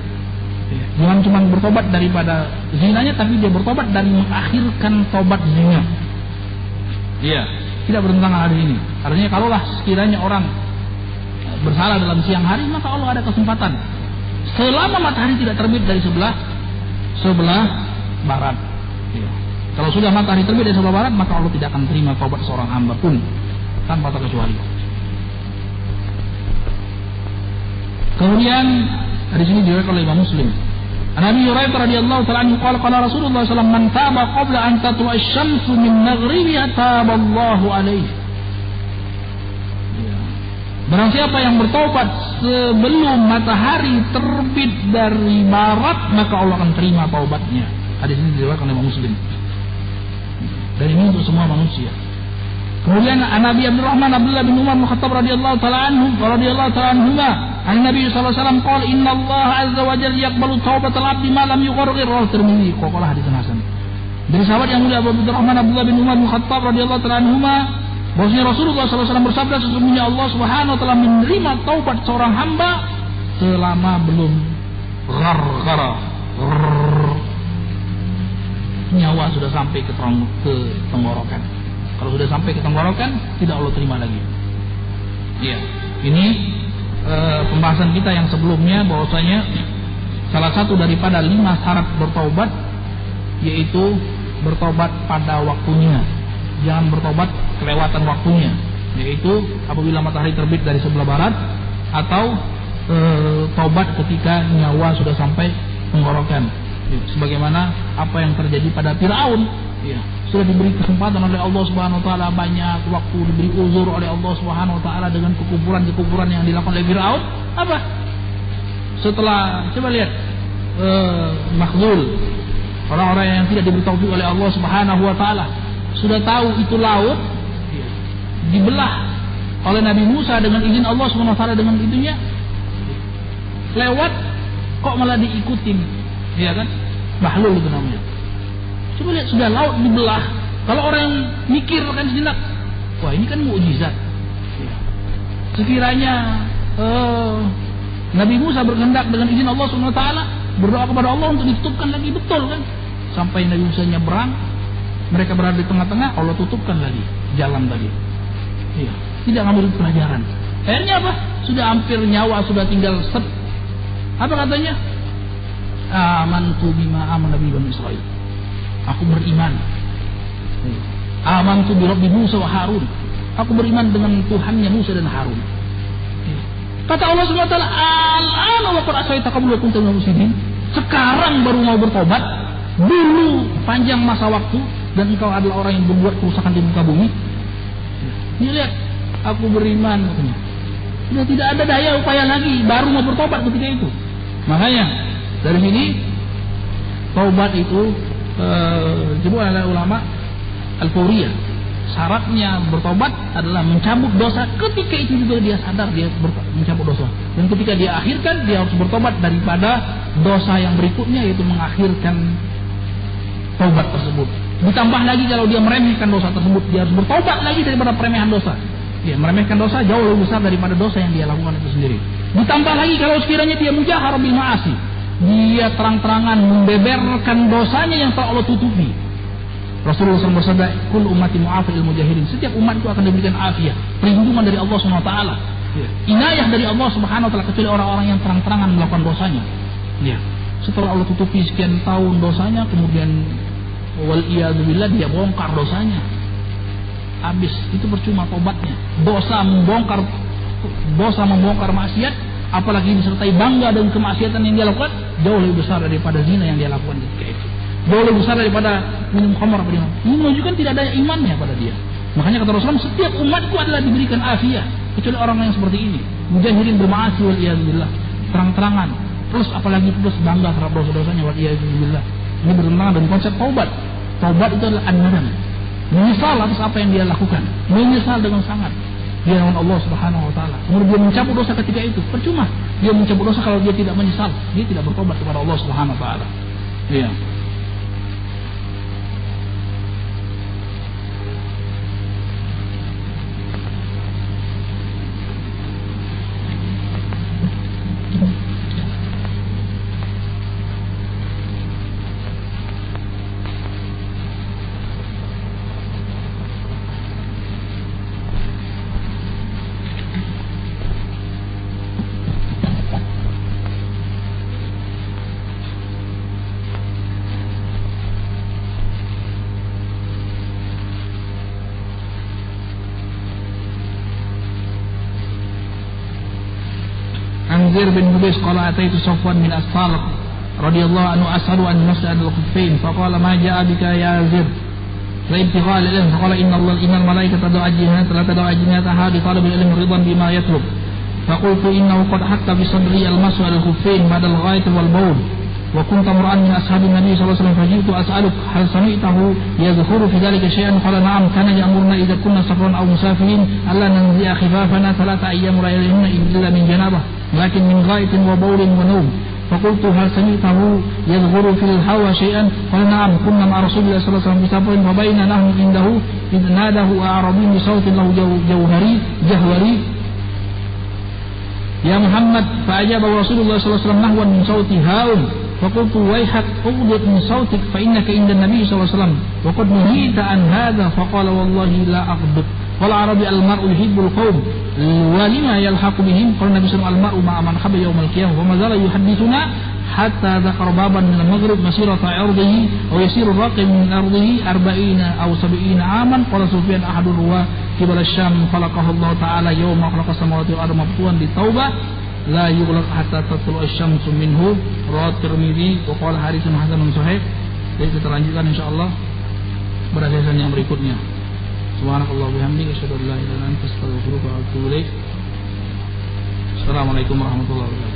Ya. Jangan cuma bertobat daripada zinanya, tapi dia bertobat dan mengakhirkan tobat zina. Iya. Tidak bertentangan hadis ini. Artinya kalaulah sekiranya orang bersalah dalam siang hari, maka Allah ada kesempatan. Selama matahari tidak terbit dari sebelah barat. Ya. Kalau sudah matahari terbit dari sebelah barat, maka Allah tidak akan terima taubat seorang hamba pun tanpa terkecuali. Kemudian di sini diriwayatkan oleh Imam Muslim. Nabi Hurairah radhiyallahu ta'ala anhu qala Rasulullah sallallahu alaihi wasallam man taba qabla an tatlu'a asy-syamsu min maghribiha taballahu alaihi. Barang siapa yang bertobat sebelum matahari terbit dari barat, maka Allah akan terima taubatnya. Hadis ini diriwayatkan oleh Imam Muslim. Dan ini untuk semua manusia. Kemudian Nabi Abdullah bin Umar bin Khattab radhiyallahu ta'ala anhuma, Nabi sallallahu alaihi wasallam qala inna Allah azza wa jalla yaqbalu taubatal 'abdi ma lam yughargir, rawahu Tirmidzi. Qala hadis hasan. Dari sahabat yang mulia Abdullah bin Umar bin Khattab radhiyallahu ta'ala anhuma, bahwasanya Rasulullah sallallahu alaihi wasallam bersabda, sesungguhnya Allah Subhanahu wa taala menerima taubat seorang hamba selama belum gharghara. Nyawa sudah sampai ke tenggorokan. Kalau sudah sampai ke tenggorokan, tidak Allah terima lagi. Iya. Ini pembahasan kita yang sebelumnya, bahwasanya salah satu daripada 5 syarat bertaubat yaitu bertobat pada waktunya. Jangan bertobat kelewatan waktunya, yaitu apabila matahari terbit dari sebelah barat, atau tobat ketika nyawa sudah sampai tenggorokan. Sebagaimana apa yang terjadi pada Fir'aun, ya, sudah diberi kesempatan oleh Allah Subhanahu wa taala banyak waktu, diberi uzur oleh Allah Subhanahu wa taala dengan kekufuran yang dilakukan oleh Fir'aun. Apa? Setelah coba lihat Makhzul, orang-orang yang tidak diberi taufik oleh Allah Subhanahu wa taala, sudah tahu itu laut, ya, dibelah oleh Nabi Musa dengan izin Allah Subhanahu wa taala, dengan itunya lewat, kok malah diikutin, ya kan? Bahlul itu namanya. Coba lihat, sudah laut dibelah. Kalau orang yang mikir kan sejenak, wah ini kan mukjizat. Sekiranya Nabi Musa berkehendak dengan izin Allah Subhanahu wa taala, berdoa kepada Allah untuk ditutupkan lagi, betul kan? Sampai Nabi Musa nyebrang, mereka berada di tengah-tengah, Allah tutupkan lagi jalan tadi. Iya, tidak ngambil pelajaran. Akhirnya apa? Sudah hampir nyawa sudah tinggal set. Apa katanya? Amantu bima amana bihi Bani Israil. Aku beriman. Amantu bi Rabbi Musa wa Harun. Aku beriman dengan Tuhannya Musa dan Harun. Kata Allah Subhanahu wa taala, "Al-ana wa qad asaita qabla kuntum muslimin." Sekarang baru mau bertobat, dulu panjang masa waktu dan engkau adalah orang yang membuat kerusakan di muka bumi. Ini lihat, aku beriman katanya. Sudah tidak ada daya upaya lagi, baru mau bertobat ketika itu. Makanya dari sini taubat itu disebut oleh ulama al-fawriyah. Syaratnya bertobat adalah mencabut dosa. Ketika itu juga dia sadar dia mencabut dosa. Dan ketika dia akhirkan, dia harus bertobat daripada dosa yang berikutnya, yaitu mengakhirkan taubat tersebut. Ditambah lagi kalau dia meremehkan dosa tersebut, dia harus bertobat lagi daripada peremehan dosa. Dia meremehkan dosa jauh lebih besar daripada dosa yang dia lakukan itu sendiri. Ditambah lagi kalau sekiranya dia mujahar bil ma'asi, dia terang-terangan membeberkan dosanya yang telah Allah tutupi. Rasulullah SAW bersabda, "Kul ummati mu'afil mujahirin." Setiap umat itu akan diberikan afiat, perlindungan dari Allah Subhanahu wa taala. Inayah dari Allah Subhanahu wa taala, kecuali orang-orang yang terang-terangan melakukan dosanya. Ya. Setelah Allah tutupi sekian tahun dosanya, kemudian wal iyadu billah dia bongkar dosanya. Habis, itu percuma tobatnya. Dosa membongkar maksiat, apalagi disertai bangga dengan kemaksiatan yang dia lakukan, jauh lebih besar daripada zina yang dia lakukan ketika itu. Jauh lebih besar daripada minum khamar. Ini menunjukkan tidak ada imannya pada dia. Makanya kata Rasulullah, setiap umatku adalah diberikan afiat, kecuali orang yang seperti ini, mujahirin bermaasi wal iyadzubillah, terang-terangan, plus apalagi plus bangga terhadap dosa-dosanya wal iyadzubillah. Ini bertentangan dengan konsep taubat. Taubat itu adalah an-nadam, menyesal atas apa yang dia lakukan, menyesal dengan sangat di hadapan Allah Subhanahu wa taala. Kemudian dia mencabut dosa ketika itu. Percuma dia mencabut dosa kalau dia tidak menyesal, dia tidak bertobat kepada Allah Subhanahu wa taala. Iya. عن زير بن حبيش قال أتيت صفوان من أسطالق رضي الله عنه أسأل عن مسألة الخفين فقال ما جاء بك يا زير فابتغاء العلم فقال إن الملائكة تدعو أجنحتها لا تدعو أجنحتها لطالب العلم رضا بما يطلب فقلت إنه قد حق بصدري المسح على الخفين بعد الغاية والبول وكنت امرأ من أصحاب النبي صلى الله عليه وسلم فجئت أسألك هل سمعته يذكر في ذلك شيئا قال نعم كان يأمرنا إذا كنا سفرا أو مسافرين ألا ننزع خفافنا 3 أيام لياليهن إلا من جنابة لكن من غائط وبول ونوم فقلت هل سمعته يذكر في الهوى شيئا قال نعم كنا مع رسول الله صلى الله عليه وسلم بسفر فبين نحن عنده إذ ناده أعرابي بصوت له جهوري يا محمد فأجاب رسول الله صلى الله عليه وسلم نحوا من صوت هاون فقلت ويحك اغضض من صوتك فإنك عند النبي صلى الله عليه وسلم وقد نهيت عن هذا فقال والله لا أغضب قال العربي المرء يحب القوم ولما يلحق بهم قال النبي صلى الله عليه وسلم المرء مع من حب يوم القيامة وما زال يحدثنا حتى ذكر بابا من المغرب مسيرة عرضه أو يسير الراقب من أرضه 40 أو 70 عاما قال سفيان أحد الرواة قبل الشام خلقه الله تعالى يوم خلق السماوات والأرض مفتوحا للتوبة لا يغلق حتى تطلع الشمس منه رواه Tirmidzi wa qala haditsun hasanun sahih. Jadi kita lanjutkan insyaallah pada sesi yang berikutnya. Subhanakallah bihamdika asyhadu an la ilaha illa anta astaghfiruka wa atubu ilaik. Assalamualaikum warahmatullahi wabarakatuh.